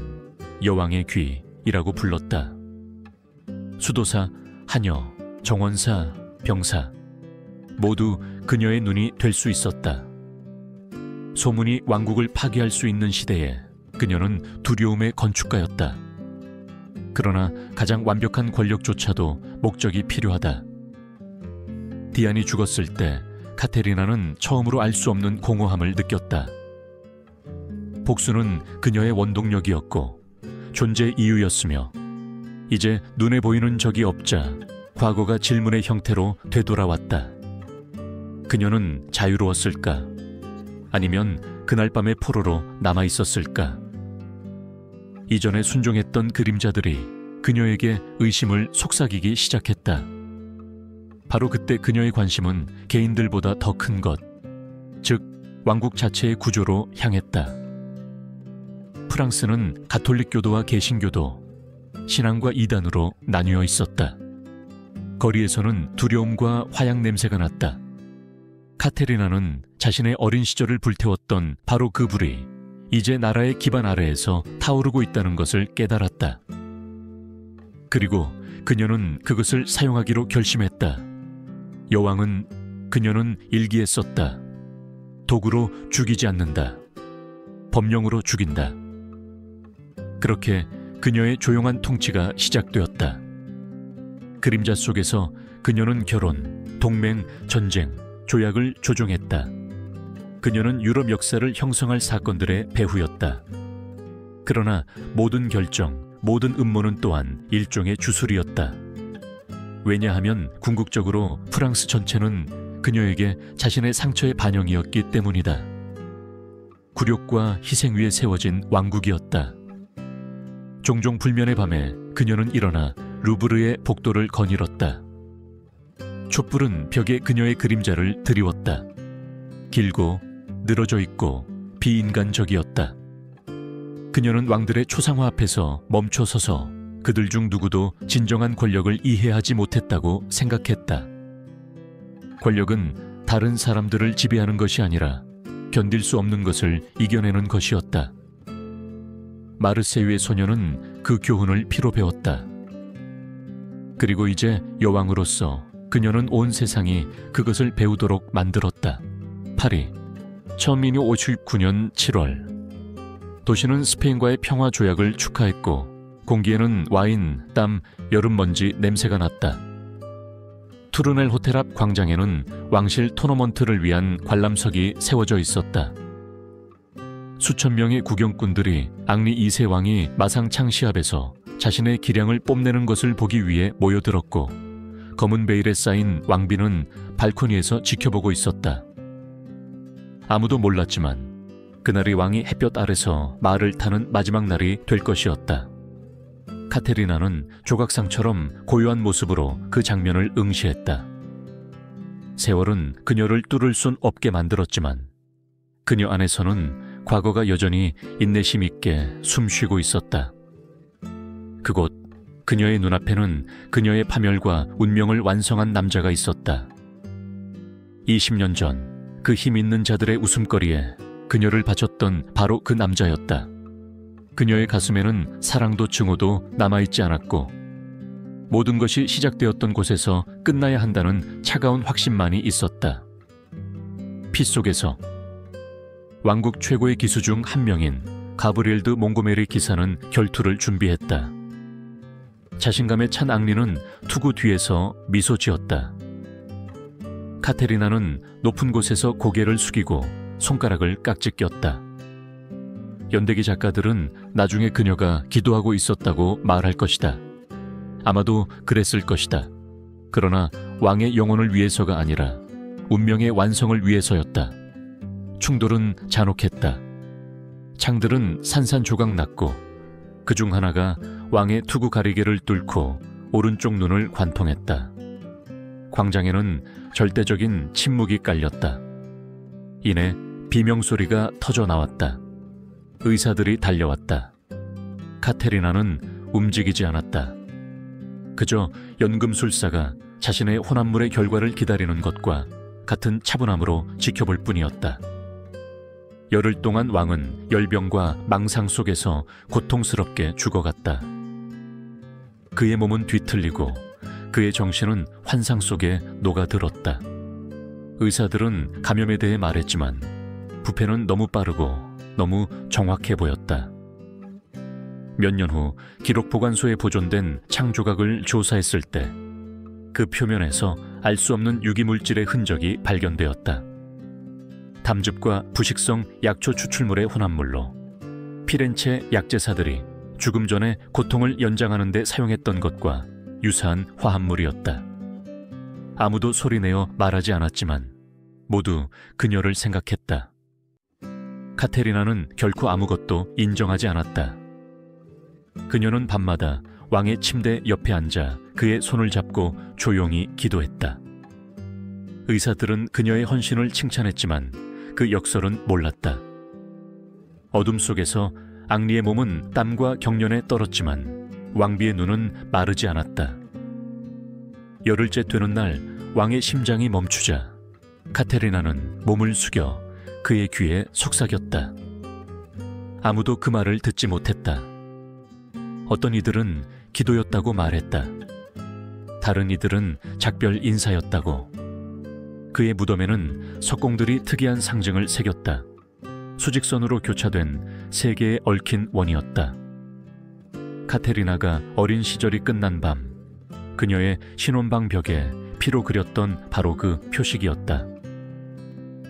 여왕의 귀이라고 불렀다. 수도사, 하녀, 정원사, 병사 모두 그녀의 눈이 될 수 있었다. 소문이 왕국을 파괴할 수 있는 시대에 그녀는 두려움의 건축가였다. 그러나 가장 완벽한 권력조차도 목적이 필요하다. 디안이 죽었을 때 카테리나는 처음으로 알 수 없는 공허함을 느꼈다. 복수는 그녀의 원동력이었고 존재 이유였으며, 이제 눈에 보이는 적이 없자 과거가 질문의 형태로 되돌아왔다. 그녀는 자유로웠을까? 아니면 그날 밤의 포로로 남아있었을까? 이전에 순종했던 그림자들이 그녀에게 의심을 속삭이기 시작했다. 바로 그때 그녀의 관심은 개인들보다 더 큰 것, 즉 왕국 자체의 구조로 향했다. 프랑스는 가톨릭교도와 개신교도, 신앙과 이단으로 나뉘어 있었다. 거리에서는 두려움과 화약 냄새가 났다. 카테리나는 자신의 어린 시절을 불태웠던 바로 그 불이 이제 나라의 기반 아래에서 타오르고 있다는 것을 깨달았다. 그리고 그녀는 그것을 사용하기로 결심했다. 그녀는 일기에 썼다. 도구로 죽이지 않는다. 법령으로 죽인다. 그렇게 그녀의 조용한 통치가 시작되었다. 그림자 속에서 그녀는 결혼, 동맹, 전쟁, 조약을 조종했다. 그녀는 유럽 역사를 형성할 사건들의 배후였다. 그러나 모든 결정, 모든 음모는 또한 일종의 주술이었다. 왜냐하면 궁극적으로 프랑스 전체는 그녀에게 자신의 상처의 반영이었기 때문이다. 굴욕과 희생 위에 세워진 왕국이었다. 종종 불면의 밤에 그녀는 일어나 루브르의 복도를 거닐었다. 촛불은 벽에 그녀의 그림자를 드리웠다. 길고 늘어져 있고 비인간적이었다. 그녀는 왕들의 초상화 앞에서 멈춰 서서 그들 중 누구도 진정한 권력을 이해하지 못했다고 생각했다. 권력은 다른 사람들을 지배하는 것이 아니라 견딜 수 없는 것을 이겨내는 것이었다. 마르세유의 소녀는 그 교훈을 피로 배웠다. 그리고 이제 여왕으로서 그녀는 온 세상이 그것을 배우도록 만들었다. 파리, 1559년 7월. 도시는 스페인과의 평화 조약을 축하했고 공기에는 와인, 땀, 여름 먼지 냄새가 났다. 투르넬 호텔 앞 광장에는 왕실 토너먼트를 위한 관람석이 세워져 있었다. 수천 명의 구경꾼들이 앙리 2세 왕이 마상 창시합에서 자신의 기량을 뽐내는 것을 보기 위해 모여들었고, 검은 베일에 쌓인 왕비는 발코니에서 지켜보고 있었다. 아무도 몰랐지만 그날이 왕이 햇볕 아래서 말을 타는 마지막 날이 될 것이었다. 카테리나는 조각상처럼 고요한 모습으로 그 장면을 응시했다. 세월은 그녀를 뚫을 순 없게 만들었지만 그녀 안에서는 과거가 여전히 인내심 있게 숨쉬고 있었다. 그곳 그녀의 눈앞에는 그녀의 파멸과 운명을 완성한 남자가 있었다. 20년 전 그 힘 있는 자들의 웃음거리에 그녀를 바쳤던 바로 그 남자였다. 그녀의 가슴에는 사랑도 증오도 남아있지 않았고, 모든 것이 시작되었던 곳에서 끝나야 한다는 차가운 확신만이 있었다. 피 속에서 왕국 최고의 기수 중 한 명인 가브리엘 드 몽고메리 기사는 결투를 준비했다. 자신감에 찬 앙리는 투구 뒤에서 미소 지었다. 카테리나는 높은 곳에서 고개를 숙이고 손가락을 깍지 꼈다. 연대기 작가들은 나중에 그녀가 기도하고 있었다고 말할 것이다. 아마도 그랬을 것이다. 그러나 왕의 영혼을 위해서가 아니라 운명의 완성을 위해서였다. 충돌은 잔혹했다. 창들은 산산조각 났고 그중 하나가 왕의 투구 가리개를 뚫고 오른쪽 눈을 관통했다. 광장에는 절대적인 침묵이 깔렸다. 이내 비명소리가 터져 나왔다. 의사들이 달려왔다. 카테리나는 움직이지 않았다. 그저 연금술사가 자신의 혼합물의 결과를 기다리는 것과 같은 차분함으로 지켜볼 뿐이었다. 열흘 동안 왕은 열병과 망상 속에서 고통스럽게 죽어갔다. 그의 몸은 뒤틀리고 그의 정신은 환상 속에 녹아들었다. 의사들은 감염에 대해 말했지만 부패는 너무 빠르고 너무 정확해 보였다. 몇 년 후 기록 보관소에 보존된 창조각을 조사했을 때 그 표면에서 알 수 없는 유기물질의 흔적이 발견되었다. 담즙과 부식성 약초 추출물의 혼합물로 피렌체 약제사들이 죽음 전에 고통을 연장하는 데 사용했던 것과 유사한 화합물이었다. 아무도 소리내어 말하지 않았지만 모두 그녀를 생각했다. 카테리나는 결코 아무것도 인정하지 않았다. 그녀는 밤마다 왕의 침대 옆에 앉아 그의 손을 잡고 조용히 기도했다. 의사들은 그녀의 헌신을 칭찬했지만 그 역설은 몰랐다. 어둠 속에서 앙리의 몸은 땀과 경련에 떨었지만 왕비의 눈은 마르지 않았다. 열흘째 되는 날 왕의 심장이 멈추자 카테리나는 몸을 숙여 그의 귀에 속삭였다. 아무도 그 말을 듣지 못했다. 어떤 이들은 기도였다고 말했다. 다른 이들은 작별 인사였다고. 그의 무덤에는 석공들이 특이한 상징을 새겼다. 수직선으로 교차된 세 개의 얽힌 원이었다. 카테리나가 어린 시절이 끝난 밤, 그녀의 신혼방 벽에 피로 그렸던 바로 그 표식이었다.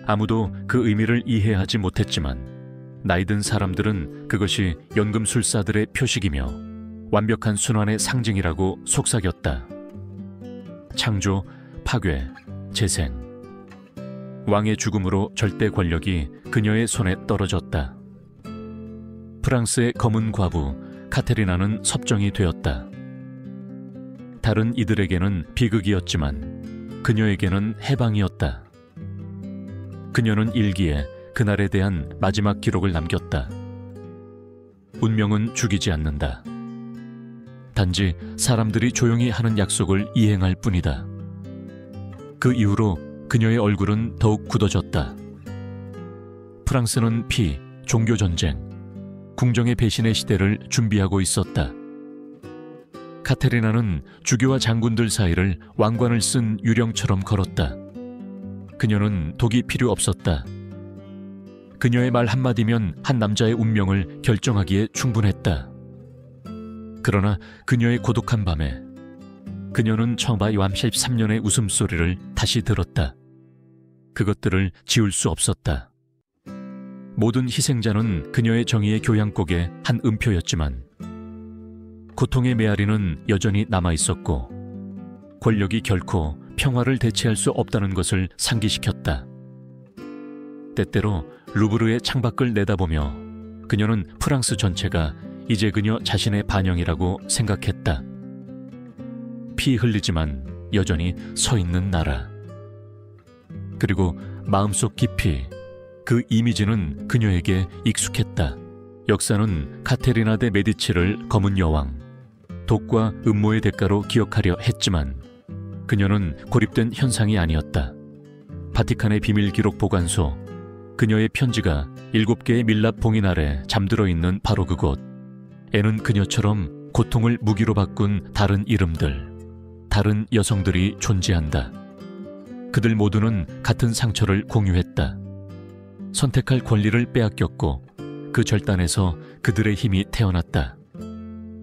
아무도 그 의미를 이해하지 못했지만 나이든 사람들은 그것이 연금술사들의 표식이며 완벽한 순환의 상징이라고 속삭였다. 창조, 파괴, 재생. 왕의 죽음으로 절대 권력이 그녀의 손에 떨어졌다. 프랑스의 검은 과부 카테리나는 섭정이 되었다. 다른 이들에게는 비극이었지만 그녀에게는 해방이었다. 그녀는 일기에 그날에 대한 마지막 기록을 남겼다. 운명은 죽이지 않는다. 단지 사람들이 조용히 하는 약속을 이행할 뿐이다. 그 이후로 그녀의 얼굴은 더욱 굳어졌다. 프랑스는 피, 종교전쟁, 궁정의 배신의 시대를 준비하고 있었다. 카테리나는 주교와 장군들 사이를 왕관을 쓴 유령처럼 걸었다. 그녀는 독이 필요 없었다. 그녀의 말 한마디면 한 남자의 운명을 결정하기에 충분했다. 그러나 그녀의 고독한 밤에 그녀는 처음과 13년의 웃음소리를 다시 들었다. 그것들을 지울 수 없었다. 모든 희생자는 그녀의 정의의 교향곡의 한 음표였지만 고통의 메아리는 여전히 남아있었고 권력이 결코 평화를 대체할 수 없다는 것을 상기시켰다. 때때로 루브르의 창밖을 내다보며 그녀는 프랑스 전체가 이제 그녀 자신의 반영이라고 생각했다. 피 흘리지만 여전히 서 있는 나라. 그리고 마음속 깊이 그 이미지는 그녀에게 익숙했다. 역사는 카테리나 데 메디치를 검은 여왕, 독과 음모의 대가로 기억하려 했지만 그녀는 고립된 현상이 아니었다. 바티칸의 비밀 기록 보관소, 그녀의 편지가 7개의 밀랍 봉인 아래 잠들어 있는 바로 그곳. 애는 그녀처럼 고통을 무기로 바꾼 다른 이름들, 다른 여성들이 존재한다. 그들 모두는 같은 상처를 공유했다. 선택할 권리를 빼앗겼고 그 절단에서 그들의 힘이 태어났다.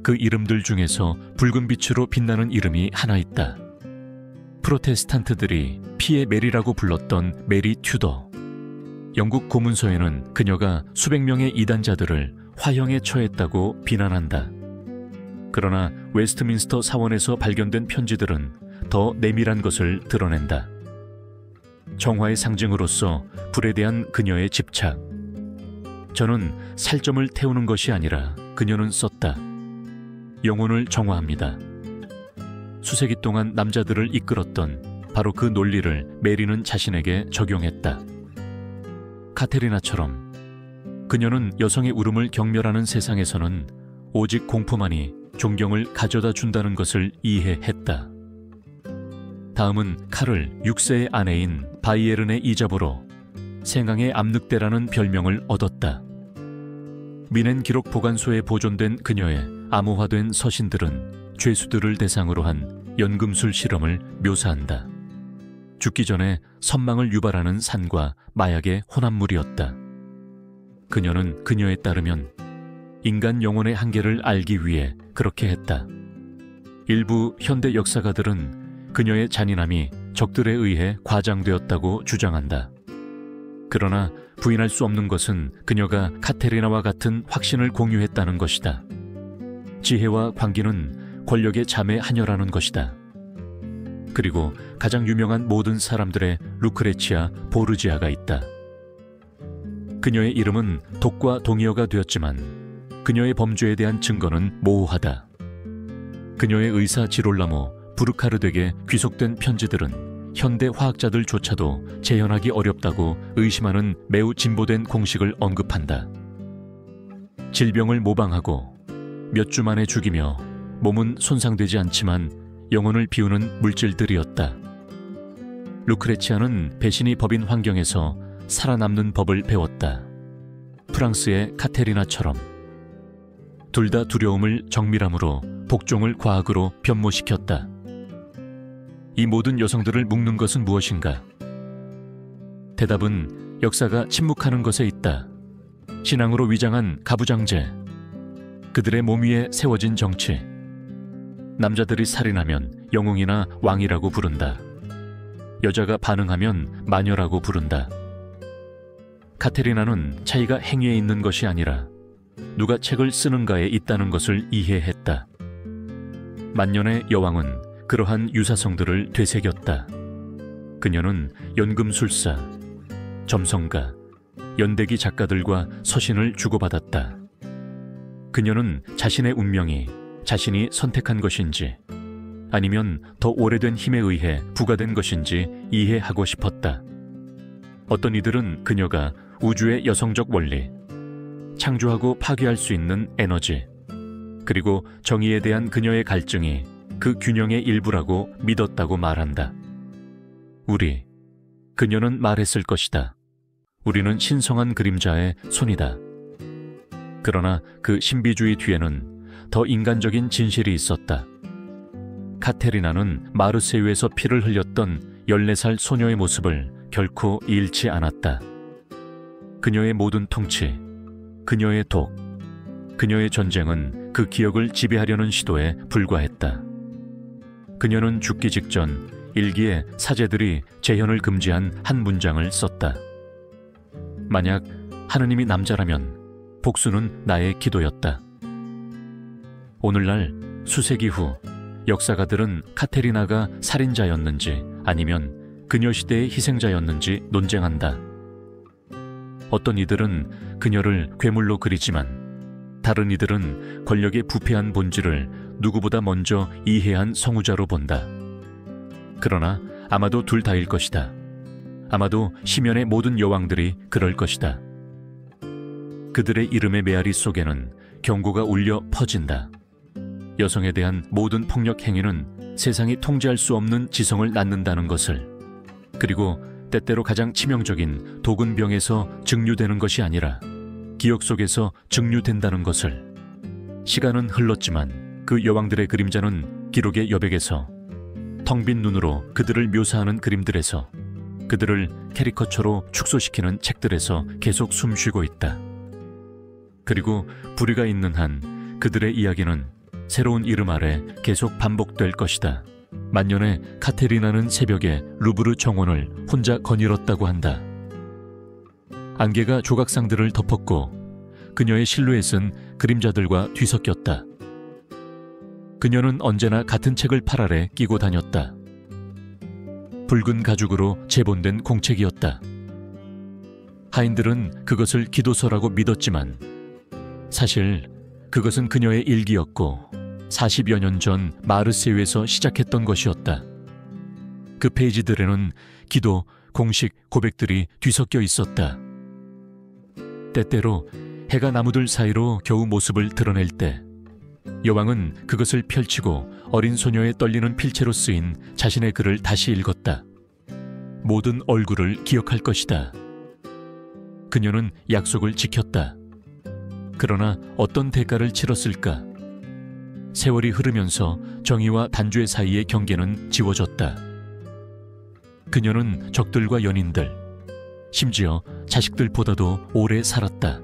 그 이름들 중에서 붉은 빛으로 빛나는 이름이 하나 있다. 프로테스탄트들이 피의 메리라고 불렀던 메리 튜더. 영국 고문서에는 그녀가 수백 명의 이단자들을 화형에 처했다고 비난한다. 그러나 웨스트민스터 사원에서 발견된 편지들은 더 내밀한 것을 드러낸다. 정화의 상징으로서 불에 대한 그녀의 집착. 저는 살점을 태우는 것이 아니라 그녀는 썼다. 영혼을 정화합니다. 수세기 동안 남자들을 이끌었던 바로 그 논리를 메리는 자신에게 적용했다. 카테리나처럼 그녀는 여성의 울음을 경멸하는 세상에서는 오직 공포만이 존경을 가져다 준다는 것을 이해했다. 다음은 칼을 6세의 아내인 바이에른의 이잡으로 생황의 암늑대라는 별명을 얻었다. 미넨 기록 보관소에 보존된 그녀의 암호화된 서신들은 죄수들을 대상으로 한 연금술 실험을 묘사한다. 죽기 전에 선망을 유발하는 산과 마약의 혼합물이었다. 그녀는 그녀에 따르면 인간 영혼의 한계를 알기 위해 그렇게 했다. 일부 현대 역사가들은 그녀의 잔인함이 적들에 의해 과장되었다고 주장한다. 그러나 부인할 수 없는 것은 그녀가 카테리나와 같은 확신을 공유했다는 것이다. 지혜와 광기는 권력의 잠에 한여라는 것이다. 그리고 가장 유명한 모든 사람들의 루크레치아 보르지아가 있다. 그녀의 이름은 독과 동의어가 되었지만 그녀의 범죄에 대한 증거는 모호하다. 그녀의 의사 지롤라모 부르카르덱에 귀속된 편지들은 현대 화학자들조차도 재현하기 어렵다고 의심하는 매우 진보된 공식을 언급한다. 질병을 모방하고 몇 주 만에 죽이며 몸은 손상되지 않지만 영혼을 비우는 물질들이었다. 루크레치아는 배신이 법인 환경에서 살아남는 법을 배웠다. 프랑스의 카테리나처럼. 둘 다 두려움을 정밀함으로, 복종을 과학으로 변모시켰다. 이 모든 여성들을 묶는 것은 무엇인가? 대답은 역사가 침묵하는 것에 있다. 신앙으로 위장한 가부장제, 그들의 몸 위에 세워진 정치. 남자들이 살인하면 영웅이나 왕이라고 부른다. 여자가 반응하면 마녀라고 부른다. 카테리나는 차이가 행위에 있는 것이 아니라 누가 책을 쓰는가에 있다는 것을 이해했다. 만년의 여왕은 그러한 유사성들을 되새겼다. 그녀는 연금술사, 점성가, 연대기 작가들과 서신을 주고받았다. 그녀는 자신의 운명이 자신이 선택한 것인지 아니면 더 오래된 힘에 의해 부과된 것인지 이해하고 싶었다. 어떤 이들은 그녀가 우주의 여성적 원리, 창조하고 파괴할 수 있는 에너지, 그리고 정의에 대한 그녀의 갈증이 그 균형의 일부라고 믿었다고 말한다. 그녀는 말했을 것이다. 우리는 신성한 그림자의 손이다. 그러나 그 신비주의 뒤에는 더 인간적인 진실이 있었다. 카테리나는 마르세유에서 피를 흘렸던 14살 소녀의 모습을 결코 잃지 않았다. 그녀의 모든 통치, 그녀의 독, 그녀의 전쟁은 그 기억을 지배하려는 시도에 불과했다. 그녀는 죽기 직전 일기에 사제들이 재현을 금지한 한 문장을 썼다. 만약 하느님이 남자라면 복수는 나의 기도였다. 오늘날 수세기 후 역사가들은 카테리나가 살인자였는지 아니면 그녀 시대의 희생자였는지 논쟁한다. 어떤 이들은 그녀를 괴물로 그리지만 다른 이들은 권력의 부패한 본질을 누구보다 먼저 이해한 성우자로 본다. 그러나 아마도 둘 다일 것이다. 아마도 시면의 모든 여왕들이 그럴 것이다. 그들의 이름의 메아리 속에는 경고가 울려 퍼진다. 여성에 대한 모든 폭력 행위는 세상이 통제할 수 없는 지성을 낳는다는 것을, 그리고 때때로 가장 치명적인 독은병에서 증류되는 것이 아니라 기억 속에서 증류된다는 것을. 시간은 흘렀지만 그 여왕들의 그림자는 기록의 여백에서, 텅 빈 눈으로 그들을 묘사하는 그림들에서, 그들을 캐리커처로 축소시키는 책들에서 계속 숨쉬고 있다. 그리고 불의가 있는 한 그들의 이야기는 새로운 이름 아래 계속 반복될 것이다. 만년에 카테리나는 새벽에 루브르 정원을 혼자 거닐었다고 한다. 안개가 조각상들을 덮었고 그녀의 실루엣은 그림자들과 뒤섞였다. 그녀는 언제나 같은 책을 팔 아래 끼고 다녔다. 붉은 가죽으로 재본된 공책이었다. 하인들은 그것을 기도서라고 믿었지만 사실 그것은 그녀의 일기였고 40여 년 전 마르세유에서 시작했던 것이었다. 그 페이지들에는 기도, 공식, 고백들이 뒤섞여 있었다. 때때로 해가 나무들 사이로 겨우 모습을 드러낼 때 여왕은 그것을 펼치고 어린 소녀의 떨리는 필체로 쓰인 자신의 글을 다시 읽었다. 모든 얼굴을 기억할 것이다. 그녀는 약속을 지켰다. 그러나 어떤 대가를 치렀을까? 세월이 흐르면서 정의와 단죄 사이의 경계는 지워졌다. 그녀는 적들과 연인들, 심지어 자식들보다도 오래 살았다.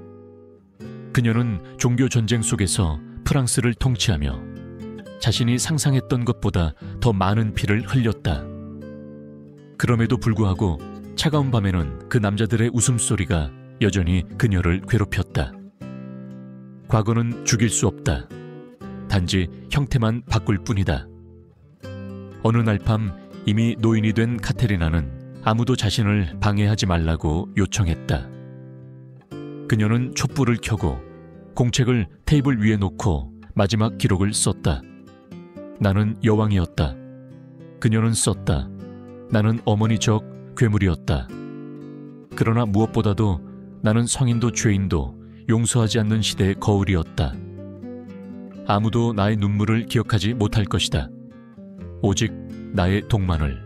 그녀는 종교 전쟁 속에서 프랑스를 통치하며 자신이 상상했던 것보다 더 많은 피를 흘렸다. 그럼에도 불구하고 차가운 밤에는 그 남자들의 웃음소리가 여전히 그녀를 괴롭혔다. 과거는 죽일 수 없다. 단지 형태만 바꿀 뿐이다. 어느 날 밤 이미 노인이 된 카테리나는 아무도 자신을 방해하지 말라고 요청했다. 그녀는 촛불을 켜고 공책을 테이블 위에 놓고 마지막 기록을 썼다. 나는 여왕이었다. 그녀는 썼다. 나는 어머니 적 괴물이었다. 그러나 무엇보다도 나는 성인도 죄인도 용서하지 않는 시대의 거울이었다. 아무도 나의 눈물을 기억하지 못할 것이다. 오직 나의 독만을.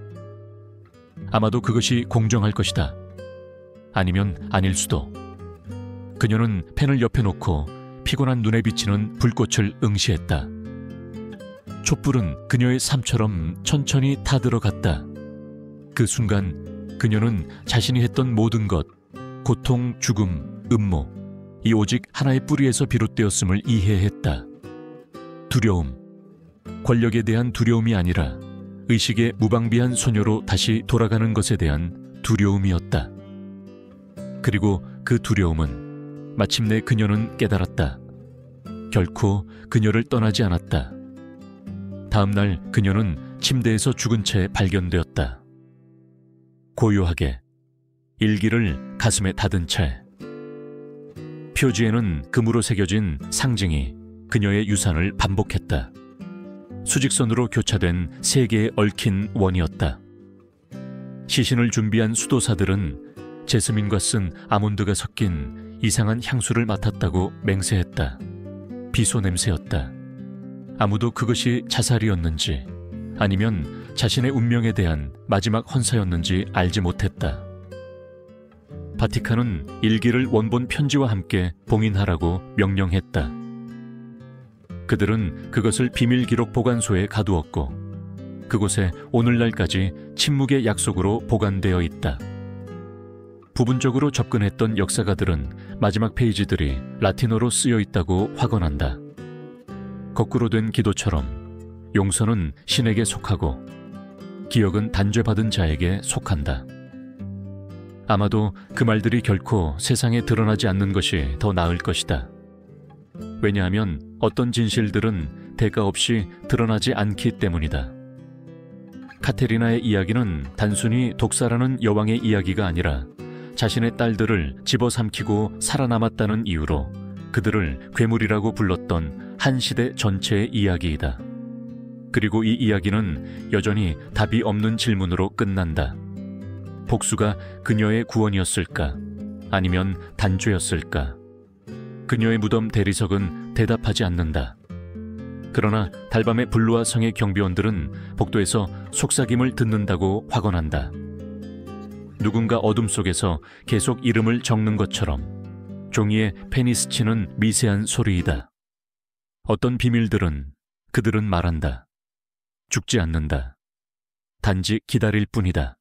아마도 그것이 공정할 것이다. 아니면 아닐 수도. 그녀는 펜을 옆에 놓고 피곤한 눈에 비치는 불꽃을 응시했다. 촛불은 그녀의 삶처럼 천천히 타들어갔다. 그 순간 그녀는 자신이 했던 모든 것, 고통, 죽음, 음모, 이 오직 하나의 뿌리에서 비롯되었음을 이해했다. 두려움, 권력에 대한 두려움이 아니라 의식의 무방비한 소녀로 다시 돌아가는 것에 대한 두려움이었다. 그리고 그 두려움은 마침내 그녀는 깨달았다. 결코 그녀를 떠나지 않았다. 다음 날 그녀는 침대에서 죽은 채 발견되었다. 고요하게 일기를 가슴에 다든 채. 표지에는 금으로 새겨진 상징이 그녀의 유산을 반복했다. 수직선으로 교차된 세 개의 얽힌 원이었다. 시신을 준비한 수도사들은 제스민과 쓴 아몬드가 섞인 이상한 향수를 맡았다고 맹세했다. 비소 냄새였다. 아무도 그것이 자살이었는지 아니면 자신의 운명에 대한 마지막 헌사였는지 알지 못했다. 바티칸은 일기를 원본 편지와 함께 봉인하라고 명령했다. 그들은 그것을 비밀 기록 보관소에 가두었고 그곳에 오늘날까지 침묵의 약속으로 보관되어 있다. 부분적으로 접근했던 역사가들은 마지막 페이지들이 라틴어로 쓰여 있다고 확언한다. 거꾸로 된 기도처럼 용서는 신에게 속하고 기억은 단죄받은 자에게 속한다. 아마도 그 말들이 결코 세상에 드러나지 않는 것이 더 나을 것이다. 왜냐하면 어떤 진실들은 대가 없이 드러나지 않기 때문이다. 카테리나의 이야기는 단순히 독사라는 여왕의 이야기가 아니라 자신의 딸들을 집어삼키고 살아남았다는 이유로 그들을 괴물이라고 불렀던 한 시대 전체의 이야기이다. 그리고 이 이야기는 여전히 답이 없는 질문으로 끝난다. 복수가 그녀의 구원이었을까? 아니면 단죄였을까? 그녀의 무덤 대리석은 대답하지 않는다. 그러나 달밤의 블루아 성의 경비원들은 복도에서 속삭임을 듣는다고 확언한다. 누군가 어둠 속에서 계속 이름을 적는 것처럼 종이에 펜이 스치는 미세한 소리이다. 어떤 비밀들은 그들은 말한다. 죽지 않는다. 단지 기다릴 뿐이다.